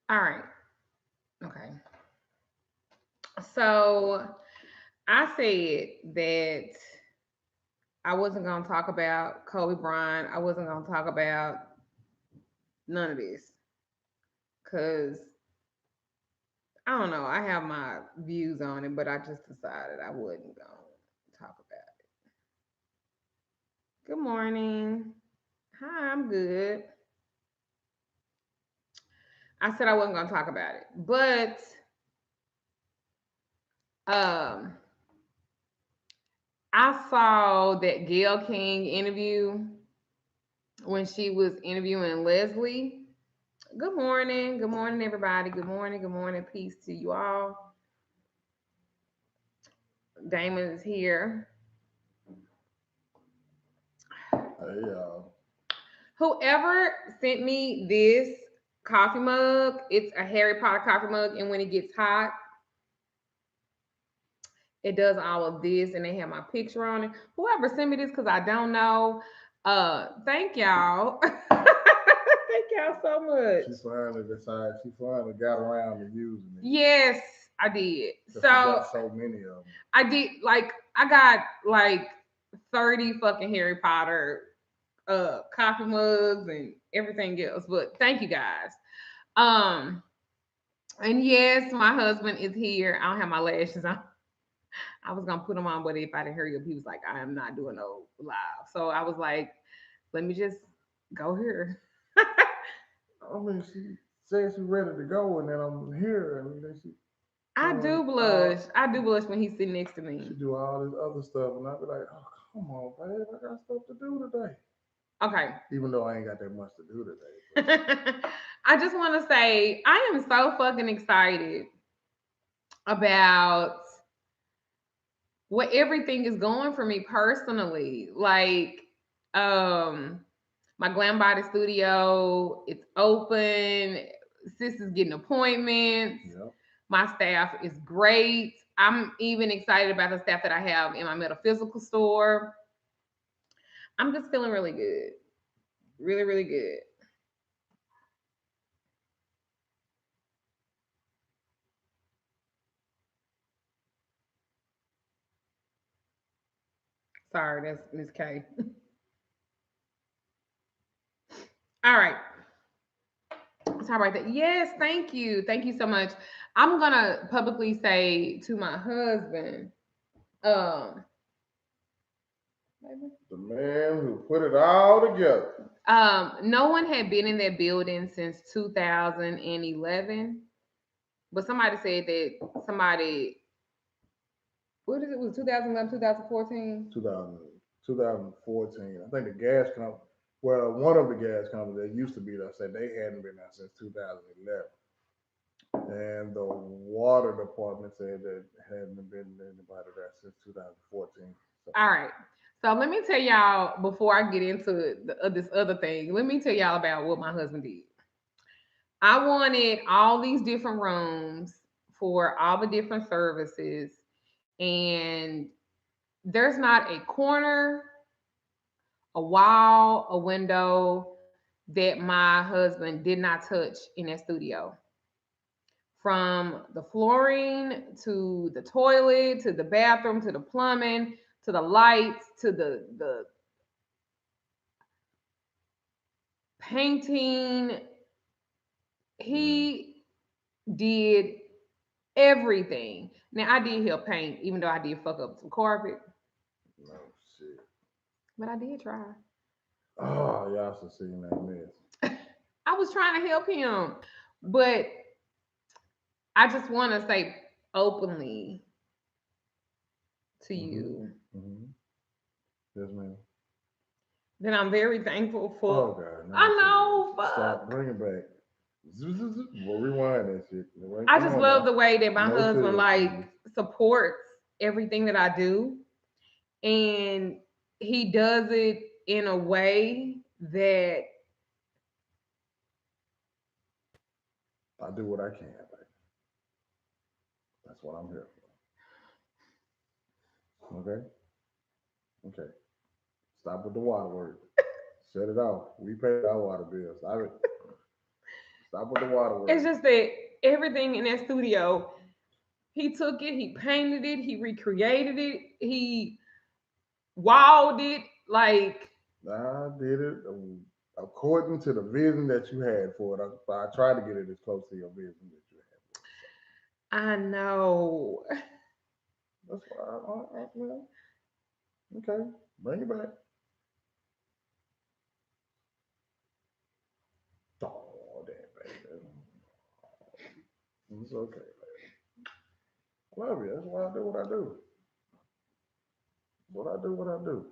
All right. Okay. So I said that I wasn't going to talk about Kobe Bryant. I wasn't going to talk about none of this because I don't know. I have my views on it, but I just decided I wasn't going to talk about it. Good morning. Hi, I'm good. I said I wasn't going to talk about it, but um, I saw that Gail King interview when she was interviewing Leslie. Good morning. Good morning, everybody. Good morning. Good morning. Peace to you all. Damon is here. Hey, y'all. Whoever sent me this coffee mug, it's a Harry Potter coffee mug, and when it gets hot, it does all of this, and they have my picture on it. Whoever sent me this, because I don't know. Thank y'all. Thank y'all so much. She finally got around to using it. Yes, I did. So She got so many of them. I did I got like 30 fucking Harry Potter coffee mugs and everything else. But thank you guys. Um and yes, my husband is here. I don't have my lashes on. I was gonna put them on, but if I didn't hurry up, he was like, I am not doing no live. So I was like, let me just go here. I mean, she said she's ready to go, and then I'm here, and then she I doing do blush. I do blush when he's sitting next to she me. do all this other stuff, and I be like, oh come on, babe, I got stuff to do today. Okay. Even though I ain't got that much to do today. I just want to say I am so fucking excited about what everything is going for me personally. Like, um, my Glam Body Studio, it's open. Sis is getting appointments. Yep. My staff is great. I'm even excited about the staff that I have in my metaphysical store. I'm just feeling really good. Really, really good. Sorry, that's Miss K. All right. Sorry about that. Yes, thank you. Thank you so much. I'm gonna publicly say to my husband, um, The man who put it all together. no one had been in that building since 2011, but somebody said that somebody, what is it, was 2011, 2014? 2000, 2014. I think the gas company, well, one of the gas companies that used to be there said they hadn't been there since 2011. And the water department said that hadn't been anybody there since 2014. So, All right. So let me tell y'all before I get into this other thing. Let me tell y'all about what my husband did. I wanted all these different rooms for all the different services, and there's not a corner, a wall, a window that my husband did not touch in that studio. From the flooring to the toilet to the bathroom to the plumbing to the lights to the painting, yeah, he did everything. Now I did help paint, even though I did fuck up some carpet, no shit. but I did try. Oh, y'all should see that mess. I was trying to help him, but I just want to say openly to Mm-hmm. you Mm-hmm. Yes, ma'am. that I'm very thankful Oh, for. God. I Now know, stop. fuck. Bring it back. We'll rewind that shit. I Come just on love now. the way that my No husband sugar, like please. supports everything that I do, and he does it in a way that I do what I can, baby. That's what I'm here for. Okay? Okay. Stop with the waterworks. Shut it off. We pay our water bills. Stop with the It's waterworks. just that everything in that studio, he took it, he painted it, he recreated it, he walled it. Like, I did it according to the vision that you had for it. I tried to get it as close to your vision that you had for it. I know. So that's why okay, bring it back. Oh, damn, baby. It's okay. I love you. That's why I do what I do. What I do, what I do.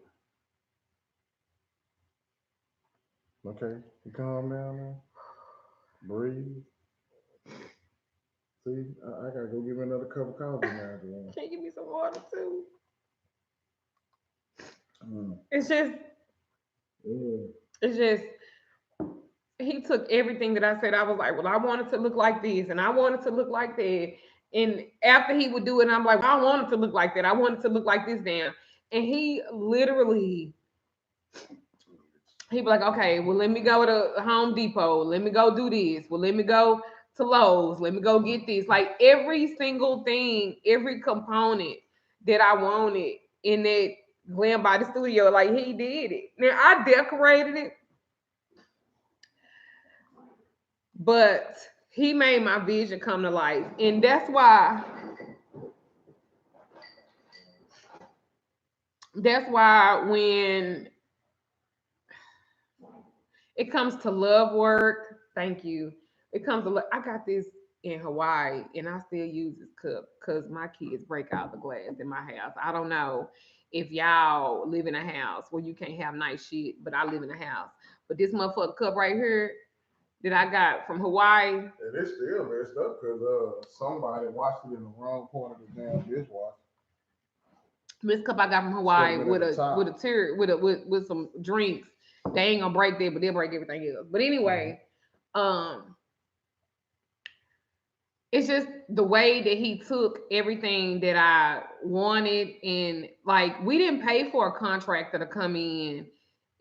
Okay, you calm down now. Breathe. See, I gotta go get me another cup of coffee now. Can you give me some water too? Mm. It's just, Yeah. it's just, he took everything that I said. I was like, well, I want it to look like this, and I want it to look like that. And after he would do it, I'm like, well, I want it to look like that. I want it to look like this damn. And he literally, he'd be like, okay, well, let me go to Home Depot. Let me go do this. Well, let me go to Lowe's. Let me go get this. Like every single thing, every component that I wanted in that Glam by the studio, like he did it. Now I decorated it, but he made my vision come to life. And that's why when it comes to love work, thank you. It comes to I got this in Hawaii and I still use this cup because my kids break out the glass in my house. I don't know if y'all live in a house where you can't have nice shit, but I live in a house. But this motherfucker cup right here that I got from Hawaii. And it's still messed up because somebody washed it in the wrong corner of the damn dishwasher. This cup I got from Hawaii with a tear with some drinks. They ain't gonna break that, but they'll break everything else. But anyway, um, it's just the way that he took everything that I wanted, and like we didn't pay for a contractor to come in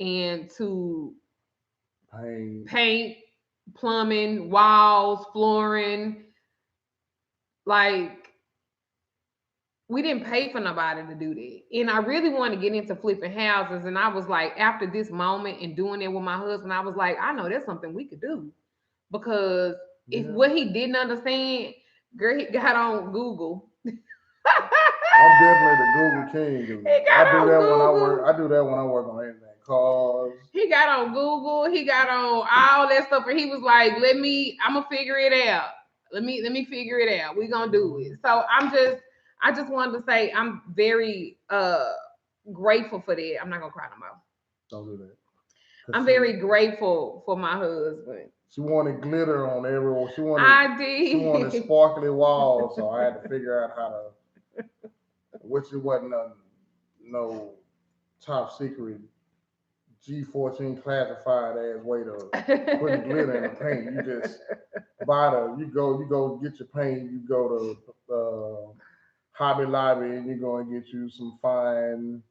and to paint, plumbing, walls, flooring. Like we didn't pay for nobody to do that. And I really wanted to get into flipping houses. And I was like, after this moment and doing it with my husband, I was like, I know that's something we could do. Because if what he didn't understand, girl, he got on Google. I'm definitely the Google king. I do that when I work. I do that when I work on anything. Cars. He got on Google. He got on all that stuff, and he was like, I'm gonna figure it out. Let me figure it out. We gonna do it." So I just wanted to say I'm very grateful for that. I'm not gonna cry no more. Don't do that. I'm very grateful for my husband. She wanted glitter on everywhere. I did. She wanted sparkly walls, so I had to figure out how to. Which it wasn't no top secret G14 classified ass way to put glitter in the paint. You just you go get your paint. You go to Hobby Lobby and you're going to get you some fine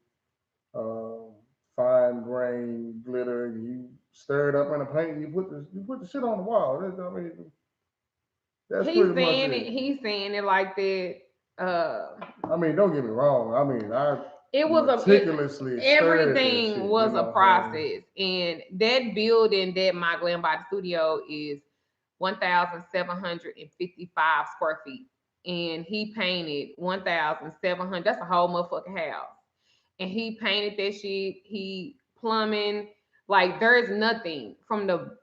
grain glitter. And you stir it up in the paint. And you put the shit on the wall. That's he's pretty much saying it. He's saying it like that. I mean, don't get me wrong. I mean, it was meticulously everything was a process, and that building that my Glam Body Studio is 1,755 square feet, and he painted 1,700. That's a whole motherfucking house, and he painted that shit. He plumbing, like there's nothing from the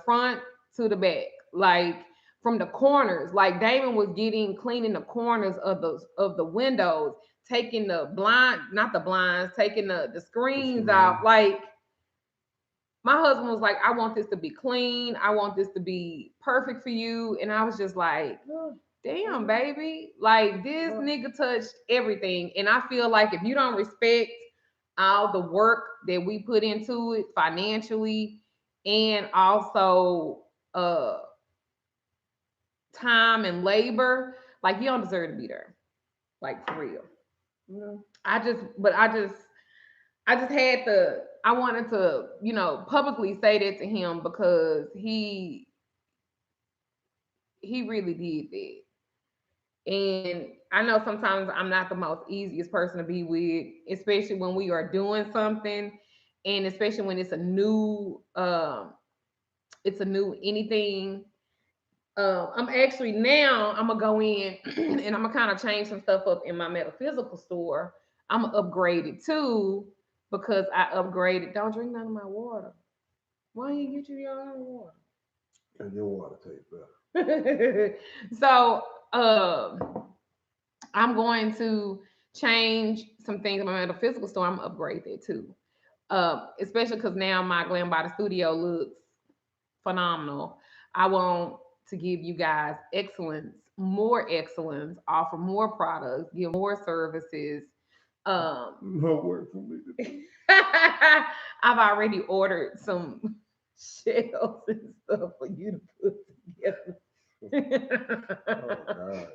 front to the back, like from the corners. Like Damon was cleaning the corners of the windows, taking the not the blinds, taking the screens out. Like my husband was like, I want this to be clean. I want this to be perfect for you. And I was just like, damn, baby. Like this nigga touched everything. And I feel like if you don't respect all the work that we put into it financially and also time and labor, like you don't deserve to be there. Like for real. I just had to I wanted to, publicly say that to him because he really did that. And I know sometimes I'm not the most easiest person to be with, especially when we are doing something, and especially when it's a new anything. I'm actually now I'm gonna go in and I'm gonna kind of change some stuff up in my metaphysical store. I'm gonna upgrade it too because I upgraded. Don't drink none of my water. Why you get you your own water? And your water tastes better. So I'm going to change some things in my metaphysical store. I'm gonna upgrade that too. Especially because now my Glam Studio looks phenomenal. I want to give you guys excellence, offer more products, give more services. No work for me to do. I've already ordered some shells and stuff for you to put together. Oh God.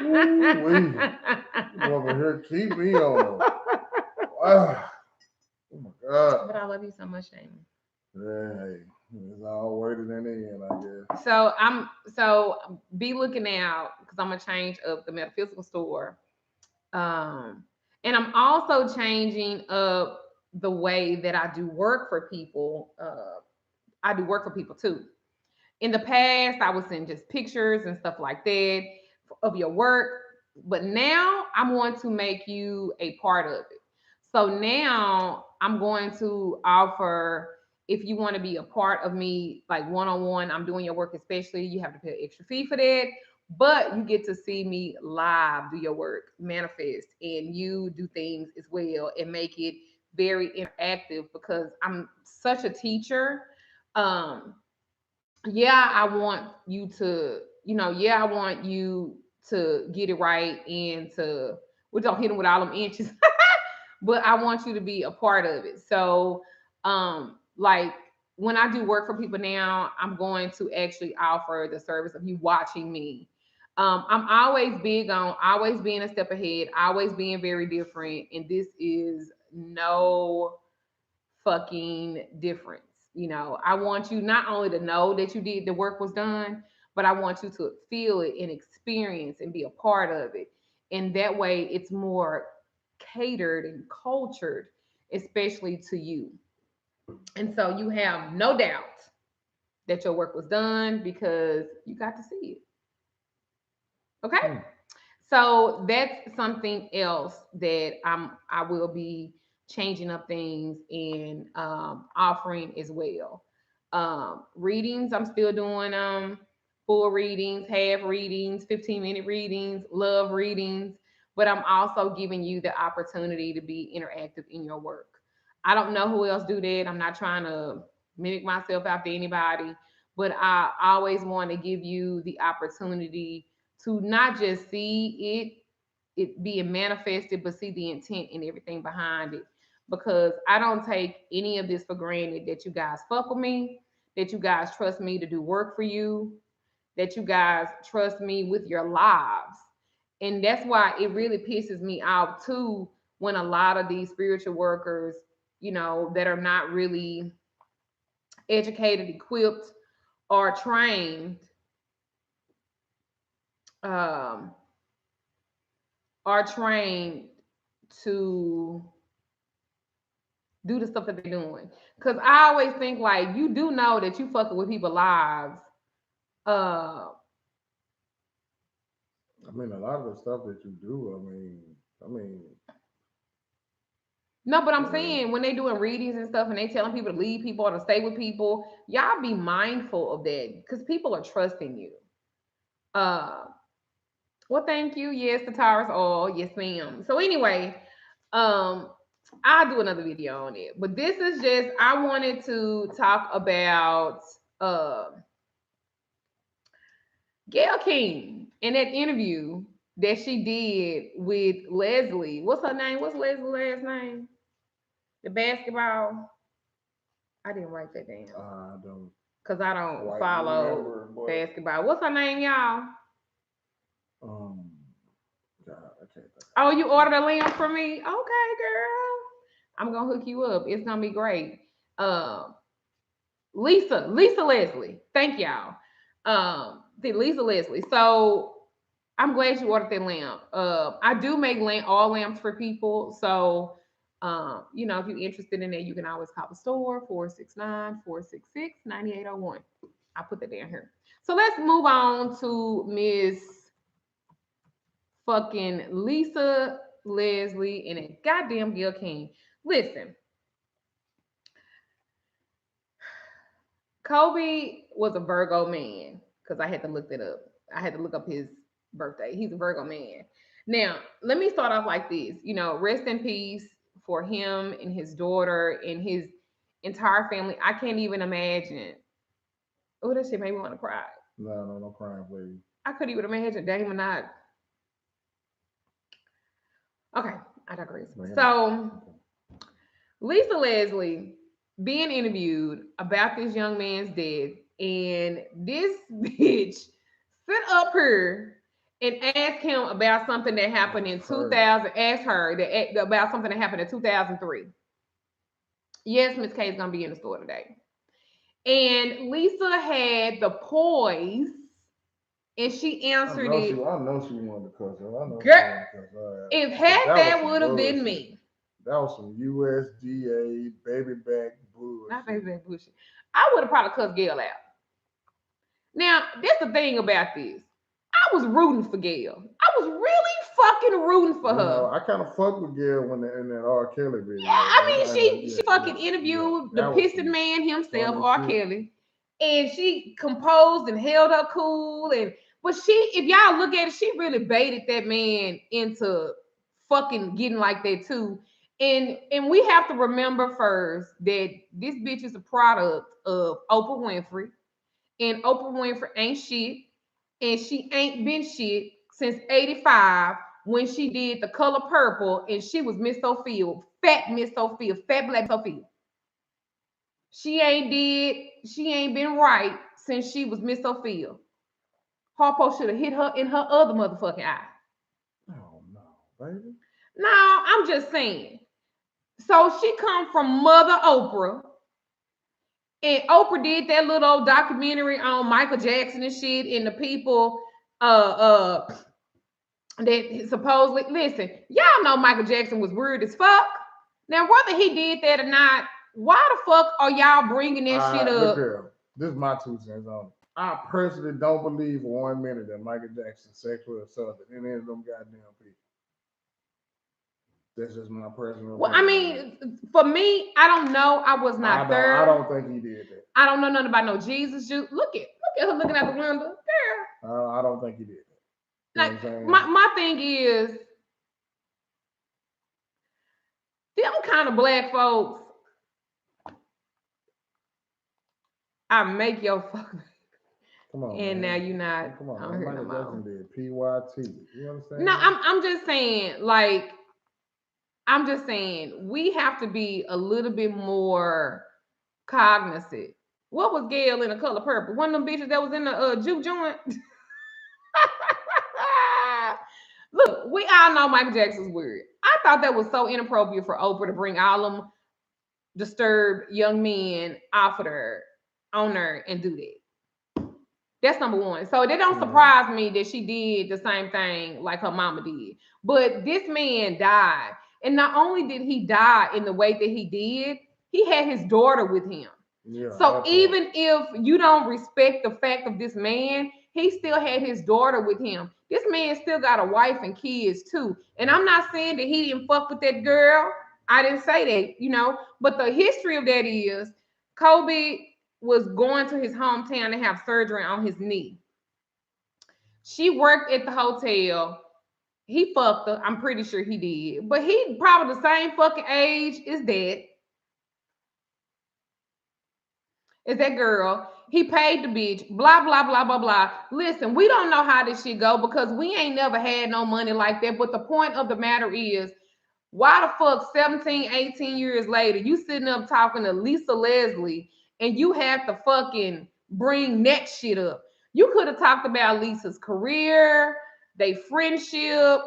Ooh-wee. Over here, keep me on. Ah. Oh my God. But I love you so much, Damon. Yeah, hey, it's all waiting in the end, I guess. So be looking out because I'm gonna change up the metaphysical store. Um, and I'm also changing up the way that I do work for people. I do work for people too. In the past, I would send just pictures and stuff like that of your work, but now I want to make you a part of it. So now I'm going to offer, if you want to be a part of me, like one on one, I'm doing your work, especially, you have to pay an extra fee for that. But you get to see me live do your work, manifest, and you do things as well and make it very interactive because I'm such a teacher. Um, yeah, I want you to, yeah, I want you to get it right and to, we don't hit them with all them inches, but I want you to be a part of it. So, like when I do work for people now, I'm going to actually offer the service of you watching me. I'm always big on always being a step ahead, always being very different, and this is no fucking difference. I want you not only to know that you did the work was done, but I want you to feel it and experience and be a part of it. And that way it's more catered and cultured, especially to you. And so you have no doubt that your work was done because you got to see it. Okay? Hmm. So that's something else that I will be changing up things and offering as well. Readings, I'm still doing full readings, half readings, 15-minute readings, love readings, but I'm also giving you the opportunity to be interactive in your work. I don't know who else do that. I'm not trying to mimic myself after anybody, but I always want to give you the opportunity to not just see it being manifested, but see the intent and everything behind it. Because I don't take any of this for granted that you guys fuck with me, that you guys trust me to do work for you, that you guys trust me with your lives. And that's why it really pisses me off too when a lot of these spiritual workers, that are not really educated, equipped, or trained, um, are trained to do the stuff that they're doing. Because I always think like you do know that you fucking with people's lives. Uh, I mean, a lot of the stuff that you do, I mean, no, but I'm uh, saying when they doing readings and stuff and they telling people to leave people or to stay with people, y'all be mindful of that because people are trusting you. Uh, well, thank you. Yes, the Taurus oil. Yes, ma'am. So anyway, um, I'll do another video on it. But this is just I wanted to talk about Gail King in that interview that she did with Leslie. What's her name? What's Leslie's last name? The basketball. I didn't write that down I don't because I don't quite follow remember, but basketball. What's her name, y'all? um, God, I can't think. Oh, you ordered a lamp for me? Okay, girl. I'm gonna hook you up. It's gonna be great. Um, Lisa Leslie. Thank y'all. The Lisa Leslie. So I'm glad you ordered that lamp. I do make all lamps for people. So if you're interested in that, you can always call the store 469-466-9801. I'll put that down here. So let's move on to Miss fucking Lisa Leslie and a goddamn Gail King. Listen, Kobe was a Virgo man because I had to look that up. I had to look up his birthday. He's a Virgo man. Now, let me start off like this. Rest in peace for him and his daughter and his entire family. I can't even imagine. Oh, that shit made me want to cry. No crying, please. I couldn't even imagine Damon not. Okay, I digress. So, Lisa Leslie being interviewed about this young man's death, and this bitch sit up here and ask him about something that happened in 2000. Ask her about something that happened in 2003. Yes, Miss K is gonna be in the store today, and Lisa had the poise, and she answered it. I know she wanted to cuss her. I know. Girl, if that would have been me. That was some USDA baby back bullshit. Not baby back bullshit. I would have probably cussed Gail out. Now, that's the thing about this. I was rooting for Gail. I was really fucking rooting for her. I kind of fucked with Gail in that R. Kelly video. Yeah, I mean, she fucking interviewed the pissing man himself, R. Kelly, and she composed and held her cool. But if y'all look at it, she really baited that man into fucking getting like that too. And we have to remember first that this bitch is a product of Oprah Winfrey. And Oprah Winfrey ain't shit. And she ain't been shit since 85 when she did The Color Purple and she was Miss Sophia, fat Miss Sophia, fat black Sophia. She ain't been right since she was Miss Sophia. Harpo should have hit her in her other motherfucking eye. Oh no, baby. No, I'm just saying. So she come from Mother Oprah. And Oprah did that little old documentary on Michael Jackson and shit, and the people that supposedly listen, y'all know Michael Jackson was weird as fuck. Now, whether he did that or not, why the fuck are y'all bringing that shit up? Girl, this is my 2 cents on it. I personally don't believe for 1 minute that Michael Jackson sexually assaulted any of them goddamn people. That's just my personal opinion. Well, I mean, for me, I don't know. I was not there. I don't think he did that. I don't know nothing about no Jesus juice. Look at her looking out the window. Girl. I don't think he did Like, that. my thing is, them kind of black folks, I make your fuck. Come on, and man. now you're not. Come on, Michael Jackson did PYT. You understand? No, I'm just saying, like, we have to be a little bit more cognizant. What was Gail in The Color Purple? One of them bitches that was in the juke joint. Look, we all know Michael Jackson's weird. I thought that was so inappropriate for Oprah to bring all them disturbed young men off of her on her and do that. That's number one. So it don't surprise me that she did the same thing like her mama did. But this man died. And not only did he die in the way that he did, he had his daughter with him. Yeah, so even if you don't respect the fact of this man, he still had his daughter with him. This man still got a wife and kids too. And I'm not saying that he didn't fuck with that girl. I didn't say that, but the history of that is Kobe was going to his hometown to have surgery on his knee. She worked at the hotel. He fucked her. I'm pretty sure he did. But he probably the same fucking age as that. Is that girl. He paid the bitch. Blah, blah, blah, blah, blah. Listen, we don't know how this shit go because we ain't never had no money like that. But the point of the matter is, why the fuck 17, 18 years later, you sitting up talking to Lisa Leslie and you have to fucking bring that shit up? You could have talked about Lisa's career, their friendship.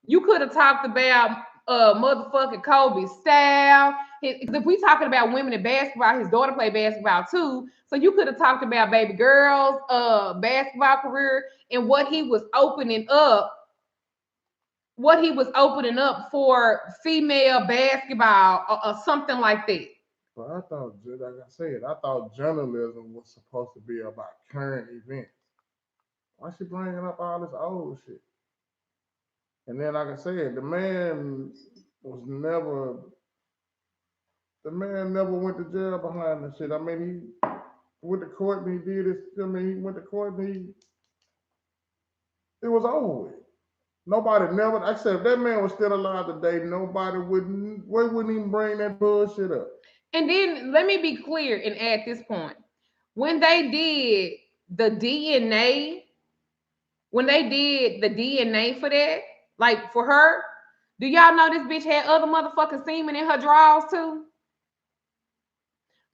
You could have talked about motherfucking Kobe's style. because if we talking about women in basketball, his daughter played basketball too. So you could have talked about baby girls' basketball career and what he was opening up for female basketball or something like that. But I thought, like I said, I thought journalism was supposed to be about current events. Why she bringing up all this old shit? And then, like I said, the man never went to jail behind the shit. I mean, he went to court and he did this. I mean, he went to court and it was over with. Nobody never, I said, if that man was still alive today, wouldn't even bring that bullshit up. And then let me be clear and at this point, when they did the DNA, for that, like for her, do y'all know this bitch had other motherfucking semen in her drawers too?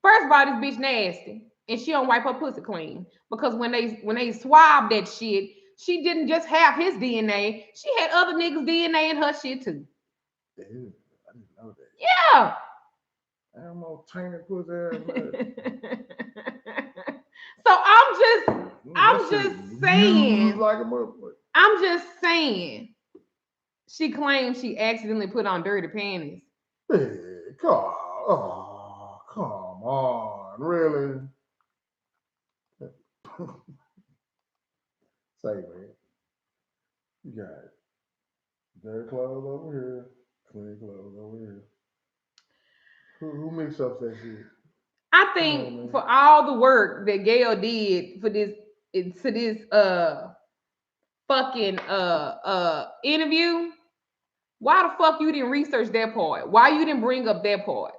First of all, this bitch nasty, and she don't wipe her pussy clean because when they swabbed that shit, she didn't just have his DNA; she had other niggas' DNA in her shit too. Ew, I didn't know that. Yeah. I'm gonna tainted pussy. So I'm just saying. Like a motherfucker. I'm just saying. She claims she accidentally put on dirty panties. Hey, come on, really? Say, man, you got it. Dirty clothes over here, clean clothes over here. Who mixed up that shit? I think for all the work that Gayle did for this fucking interview, why the fuck you didn't research that part? Why you didn't bring up that part?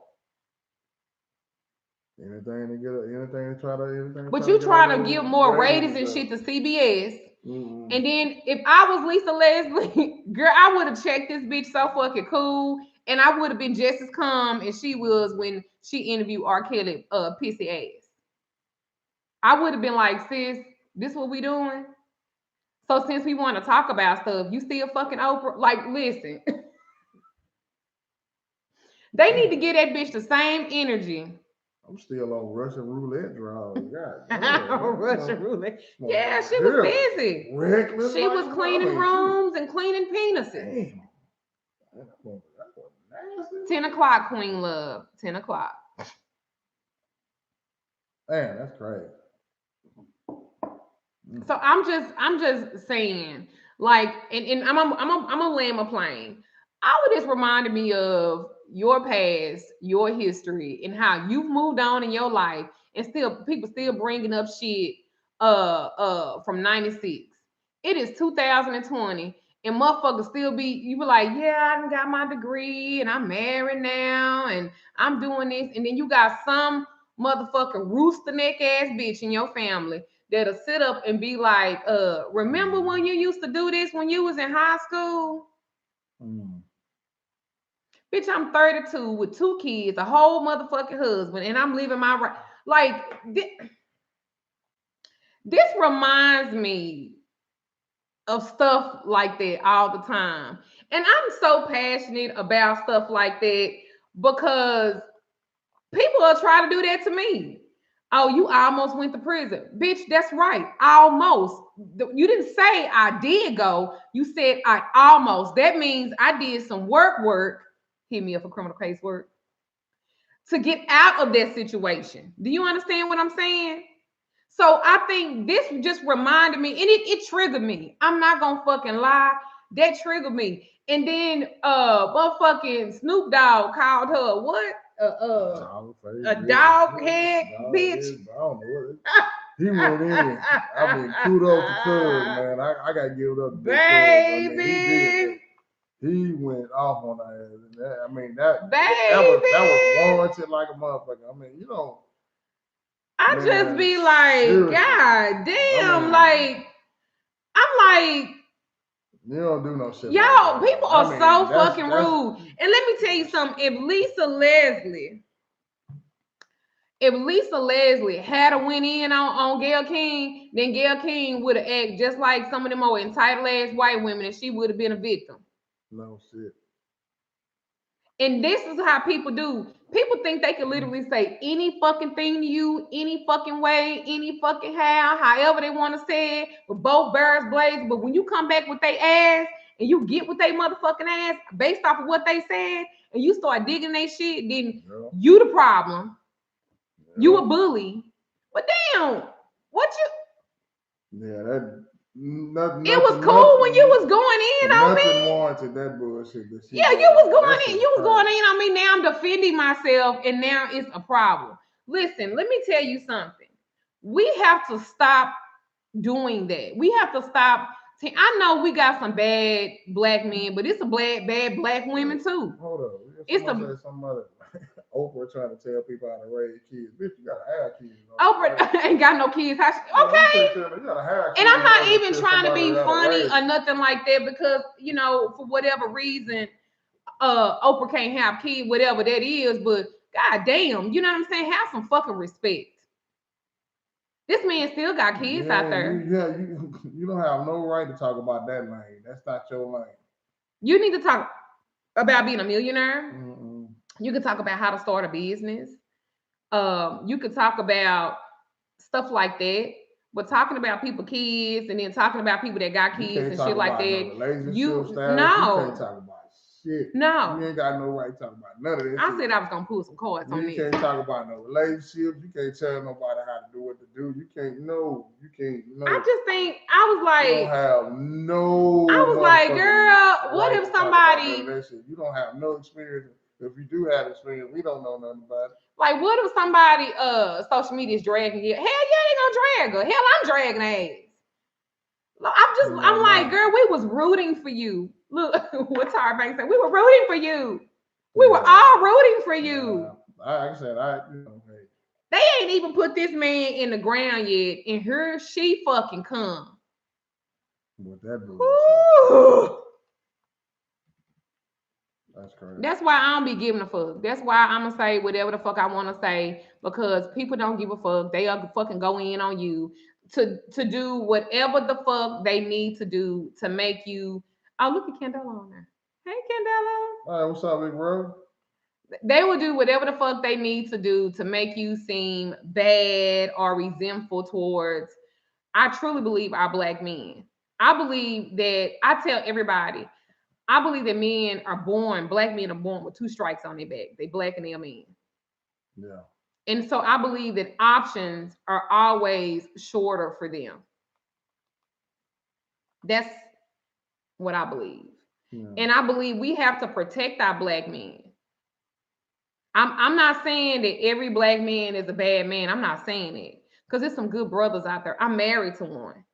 Anything to try to. But you trying to give more ratings and shit to CBS. Mm-hmm. And then if I was Lisa Leslie, girl, I would have checked this bitch so fucking cool, and I would have been just as calm as she was when she interviewed R. Kelly pissy ass. I would have been like, sis, this what we doing? So since we want to talk about stuff, you still fucking Oprah? Like, listen. They need to give that bitch the same energy. I'm still on Russian roulette draws. God, Russian roulette. Yeah, she was busy. Reckless. She was cleaning rooms and cleaning penises. Damn. 10 o'clock, Queen Love. 10 o'clock. Man, that's crazy. So I'm just saying, like, and I'm gonna land my plane. All of this reminded me of your past, your history, and how you've moved on in your life, and still people still bringing up shit from '96. It is 2020, and motherfuckers still you be like, yeah, I got my degree, and I'm married now, and I'm doing this, and then you got some motherfucking rooster neck ass bitch in your family that'll sit up and be like, remember when you used to do this when you was in high school? Bitch, I'm 32 with 2 kids, a whole motherfucking husband, and I'm living my right. Like, this reminds me of stuff like that all the time. And I'm so passionate about stuff like that because people are trying to do that to me. Oh, you almost went to prison. Bitch, that's right. Almost. You didn't say I did go. You said I almost. That means I did some work. Hit me up for criminal case work. To get out of that situation. Do you understand what I'm saying? So I think this just reminded me, and it triggered me. I'm not gonna fucking lie. That triggered me. And then motherfucking Snoop Dogg called her what? A dog head bitch. I don't know what he went in. I mean, kudos to Cuz, man. I gotta give it up to baby. He went off on that. I mean, that was warranted like a motherfucker. I mean, you know. I just be like, seriously. God damn, I'm like, you don't do no shit. Y'all, like people are so fucking rude. And let me tell you something. If Lisa Leslie had a went in on Gayle King, then Gayle King would have acted just like some of them more entitled ass white women, and she would have been a victim. No shit. And this is how people do. People think they can literally say any fucking thing to you, any fucking way, any fucking how, however they want to say it, with both birds blazed. But when you come back with their ass and you get with their motherfucking ass based off of what they said, and you start digging their shit, then you the problem. You a bully. But damn, what you? Yeah, that. Nothing, it was cool when you was going in on me. Nothing warranted that bullshit. Yeah, you was going in. You was going in on me. Now I'm defending myself, and now it's a problem. Listen, let me tell you something. We have to stop doing that. We have to stop. I know we got some bad black men, but it's a bad black women too. Hold on. It's some other Oprah trying to tell people how to raise kids. Bitch, you gotta have kids. Oprah ain't got no kids. Okay. You gotta have kids. And I'm not even trying to be funny or nothing like that because, you know, for whatever reason, Oprah can't have kids, whatever that is. But goddamn, you know what I'm saying? Have some fucking respect. This man still got kids out there. You don't have no right to talk about that lane. That's not your lane. You need to talk about being a millionaire. Mm-mm. You can talk about how to start a business. You could talk about stuff like that. But talking about people kids and then talking about people that got kids and shit like that, you can't talk about shit. No. You ain't got no right to talk about none of this. I said I was gonna pull some cards on this. You can't talk about no relationships. You can't tell nobody how to do what to do. You can't know. I just think I was like, you don't have no. I was like, girl, what if somebody? You don't have no experience. If you do have experience, we don't know nothing about it. Like, what if somebody social media is dragging you? Hell yeah, they gonna drag her. Hell, I'm dragging ass. I'm like, girl, we was rooting for you. Look, what Tara Banks said. We were rooting for you. We were all rooting for you. Like I said, they ain't even put this man in the ground yet, and here she fucking come. With that bullshit. That's crazy. That's why I don't be giving a fuck. That's why I'm gonna say whatever the fuck I want to say because people don't give a fuck. They are fucking go in on you to do whatever the fuck they need to do to make you. Oh, look at Candela on there. Hey, Candela. All right, what's up, big bro? They will do whatever the fuck they need to do to make you seem bad or resentful towards. I truly believe our black men. I believe that I tell everybody. I believe that black men are born with 2 strikes on their back. They black and they're men. Yeah. And so I believe that options are always shorter for them. That's what I believe. Yeah. And I believe we have to protect our black men. I'm not saying that every black man is a bad man. I'm not saying it. Because there's some good brothers out there. I'm married to one.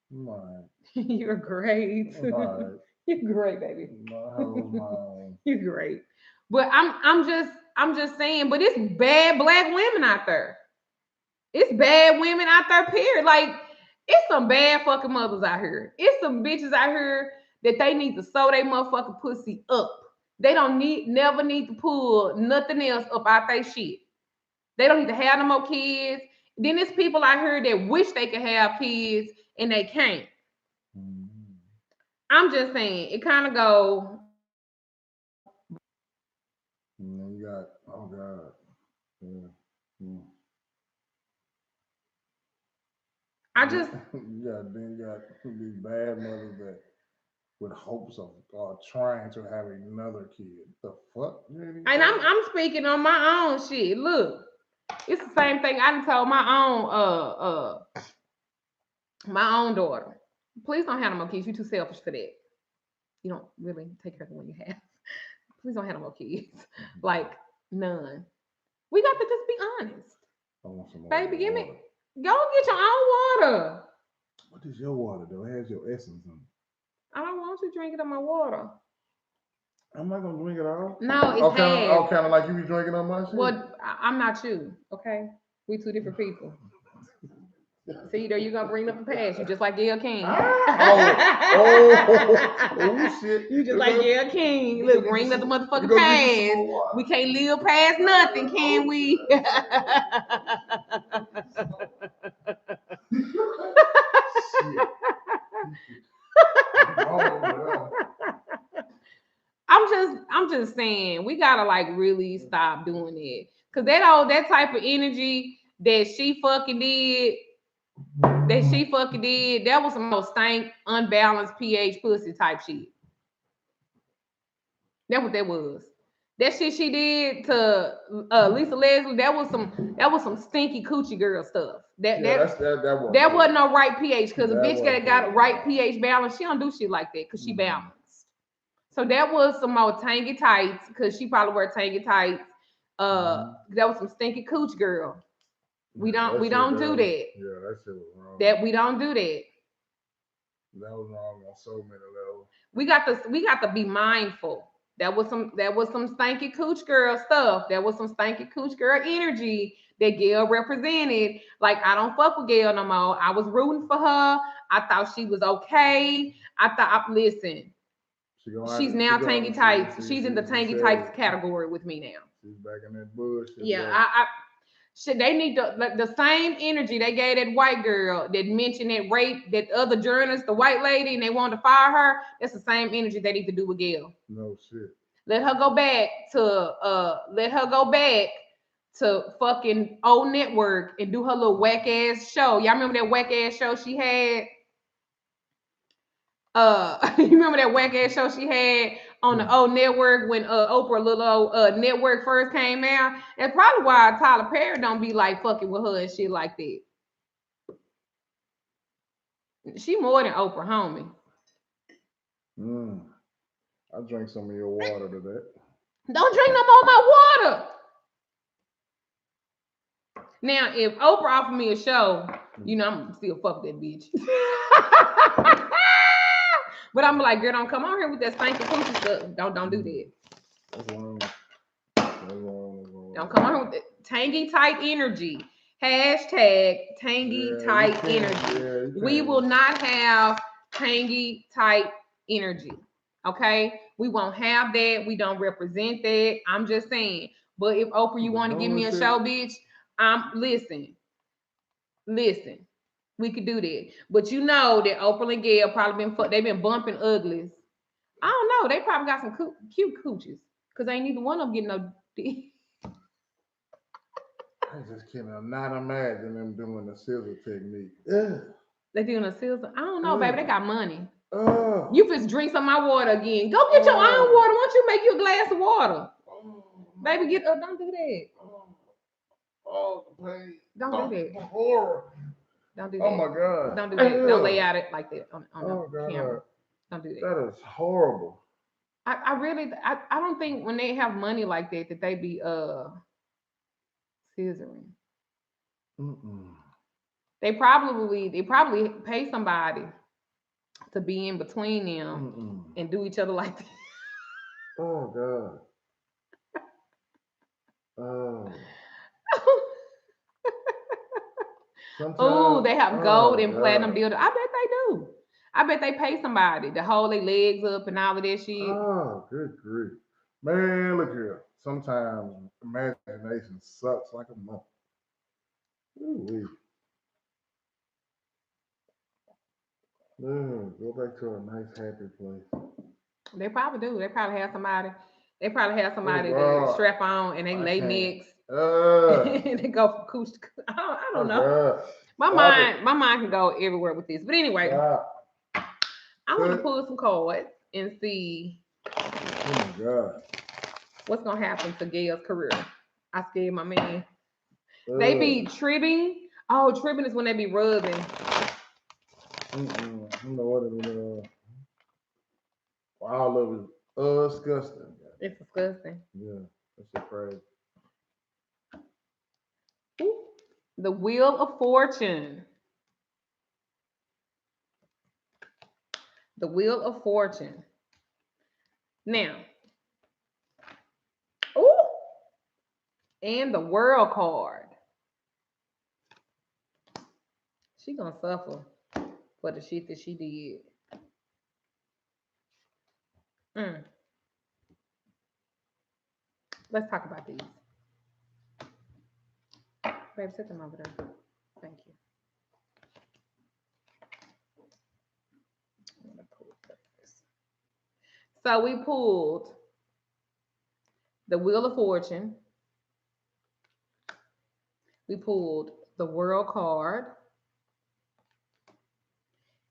Right. You're great. Right. You're great, baby. No, You're great. But I'm just saying, but it's bad black women out there. It's bad women out there, period. Like, it's some bad fucking mothers out here. It's some bitches out here that they need to sew their motherfucking pussy up. They don't never need to pull nothing else up out their shit. They don't need to have no more kids. Then there's people out here that wish they could have kids and they can't. I'm just saying, it kind of go. You got, oh God. Yeah. I just. You got these bad mothers that with hopes of trying to have another kid. The fuck? And I'm speaking on my own shit. Look, it's the same thing I done told my own daughter. Please don't have no more kids. You're too selfish for that. You don't really take care of the one you have. Please don't have no more kids. Like, none. We got to just be honest. I want some more baby, give water. me. Go get your own water. What is your water, though? It has your essence in it. I don't want you drinking on my water. I'm not going to drink it all. No, it's half. Kind of like you be drinking on my shit? Well, I'm not you, okay? We 2 different people. See, there you go, bring up the past. You just like Gayle King. Oh, shit. You just like Gayle King. Look, bring up the motherfucking past. We can't live past nothing, can we? I'm just saying we gotta like really stop doing it. Cause that type of energy that she fucking did, that was some most stank, unbalanced pH pussy type shit. That's what that was. That shit she did to Lisa Leslie, that was some stinky coochie girl stuff. That wasn't no right pH, because a bitch got a right pH balance. She don't do shit like that because she balanced. So that was some more tangy tights, because she probably wear tangy tights. That was some stinky cooch girl. We don't do that. Yeah, that shit was wrong. That we don't do that. That was wrong on so many levels. We got to be mindful. That was some stanky cooch girl stuff. That was some stanky cooch girl energy that Gail represented. Like, I don't fuck with Gail no more. I was rooting for her. I thought she was okay. Listen. She's now tangy tights. She's in the tangy tights category with me now. She's back in that bullshit. Yeah, they need the same energy they gave that white girl that mentioned that rape, that other journalist, the white lady, and they wanted to fire her. That's the same energy they need to do with Gail. No shit. Let her go back to fucking old network and do her little whack ass show. Y'all remember that whack ass show she had? You remember that whack ass show she had on the old network when Oprah little network first came out? That's probably why Tyler Perry don't be like fucking with her and shit like that. She more than Oprah, homie. I drank some of your water today. Don't drink no more of my water. Now, if Oprah offered me a show, you know I'm still fuck that bitch. But I'm like, girl, don't come on here with that stinking coochie stuff. Don't do that. That's wrong. Don't come on here with that tangy tight energy. Hashtag tangy tight energy. We will not have tangy tight energy. Okay? We won't have that. We don't represent that. I'm just saying. But if Oprah, you want to give me a show, bitch, listen. We could do that. But you know that Oprah and Gail probably they've been bumping uglies. I don't know. They probably got some cute cooches. Because ain't neither one of them getting no dick. I just cannot imagine them doing the scissor technique. Yeah. They doing a scissor? I don't know, baby. They got money. You just drink some of my water again. Go get your own water. Why don't you make you a glass of water? Baby, get up. Don't do that. The pain. Don't do that. The horror. Don't do that. Oh my God. Don't do that. Don't lay out it like that on the camera. Don't do that. That is horrible. I really don't think when they have money like that they be scissoring. They probably pay somebody to be in between them and do each other like that. Oh God. Oh. Oh, they have gold and platinum dildo. I bet they do. I bet they pay somebody to hold their legs up and all of that shit. Oh, good grief. Man, look here. Sometimes imagination sucks like a month. Ooh, go back to a nice, happy place. They probably do. They probably have somebody to strap on and they lay necks. They go from cooch to cooch. I don't know. My mind can go everywhere with this. But anyway, I want to pull some cards and see what's gonna happen to Gail's career. I scared my man. They be tripping. Oh, tripping is when they be rubbing. I don't know what it is. All of it disgusting. It's disgusting. Yeah, that's crazy. Ooh, the Wheel of Fortune. The Wheel of Fortune. Now, and the World card. She gonna suffer for the shit that she did. Let's talk about these. Babe, set them over there. Thank you. So we pulled the Wheel of Fortune, we pulled the World card,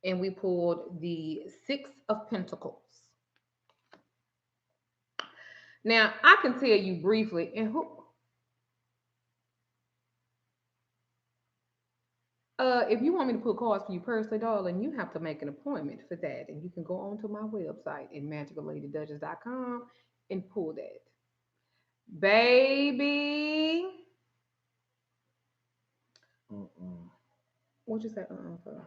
and we pulled the Six of Pentacles. Now, I can tell you briefly, and if you want me to put cards for you personally, darling, you have to make an appointment for that. And you can go onto my website at magicalLadyDuchess.com and pull that. Baby. What you say? For?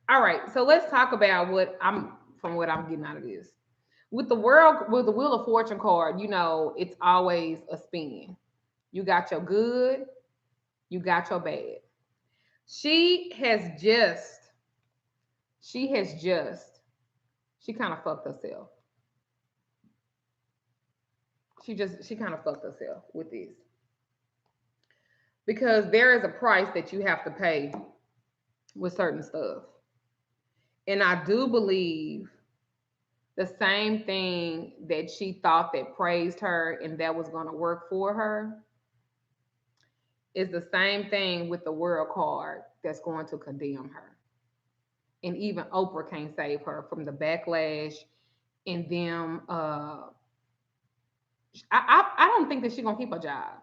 All right, so let's talk about what I'm getting out of this. With the Wheel of Fortune card, you know, it's always a spin. You got your good, you got your bad. She has just, she has just, she kind of fucked herself. She kind of fucked herself with this. Because there is a price that you have to pay with certain stuff. And I do believe the same thing that she thought that praised her and that was going to work for her is the same thing with the World card that's going to condemn her. And even Oprah can't save her from the backlash and them. I don't think that she's going to keep her job.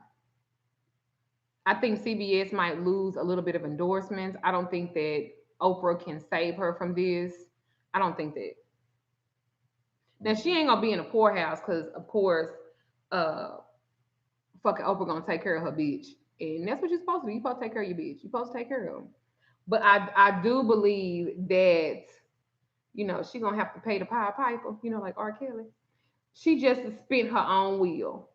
I think CBS might lose a little bit of endorsements. I don't think that Oprah can save her from this. I don't think that. Now she ain't gonna be in a poorhouse because, of course, fucking Oprah gonna take care of her bitch, and that's what you're supposed to do. You're supposed to take care of your bitch. You're supposed to take care of them. But I do believe that, you know, she gonna have to pay the Pied Piper. You know, like R. Kelly. She just spent her own wheel,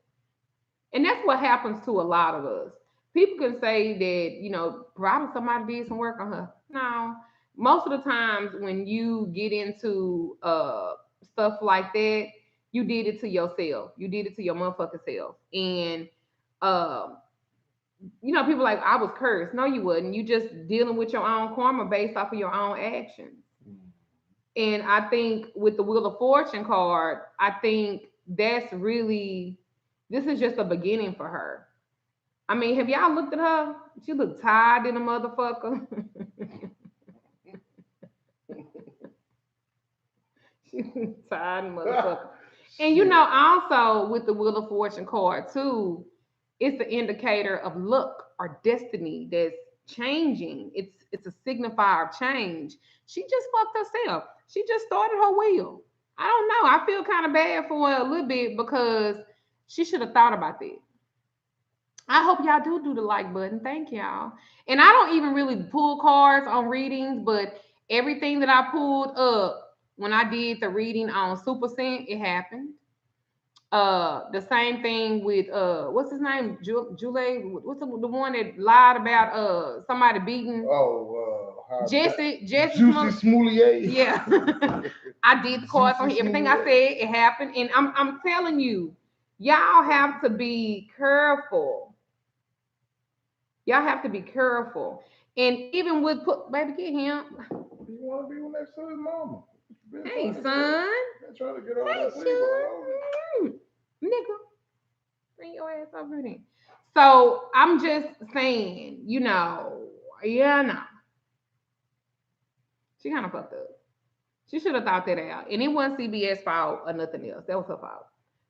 and that's what happens to a lot of us. People can say that, you know, probably somebody did some work on her. No, most of the times when you get into stuff like that, you did it to yourself. You did it to your motherfucking self. And um, you know, people like, I was cursed. No, you wasn't. You just dealing with your own karma based off of your own actions. And I think with the Wheel of Fortune card, I think that's really, this is just a beginning for her. I mean, have y'all looked at her? She look tired in a motherfucker. She look tired in a motherfucker. And you know, also with the Wheel of Fortune card too, it's the indicator of luck or destiny that's changing. It's a signifier of change. She just fucked herself. She just started her wheel. I don't know. I feel kind of bad for her a little bit because she should have thought about that. I hope y'all do the like button. Thank y'all. And I don't even really pull cards on readings, but everything that I pulled up when I did the reading on Super Scent, it happened. The same thing with what's his name? Julie, what's the one that lied about somebody beating Jesse Juicy Smoulier. Yeah. I did the cards on everything I said, it happened. And I'm telling you, y'all have to be careful. Y'all have to be careful. And even with baby, get him. You want to be next to his mama. Hey, son. Trying to get all that sleep. Nigga, bring your ass over here. So I'm just saying, you know, yeah, no. She kind of fucked up. She should have thought that out. And it wasn't CBS fault or nothing else. That was her fault.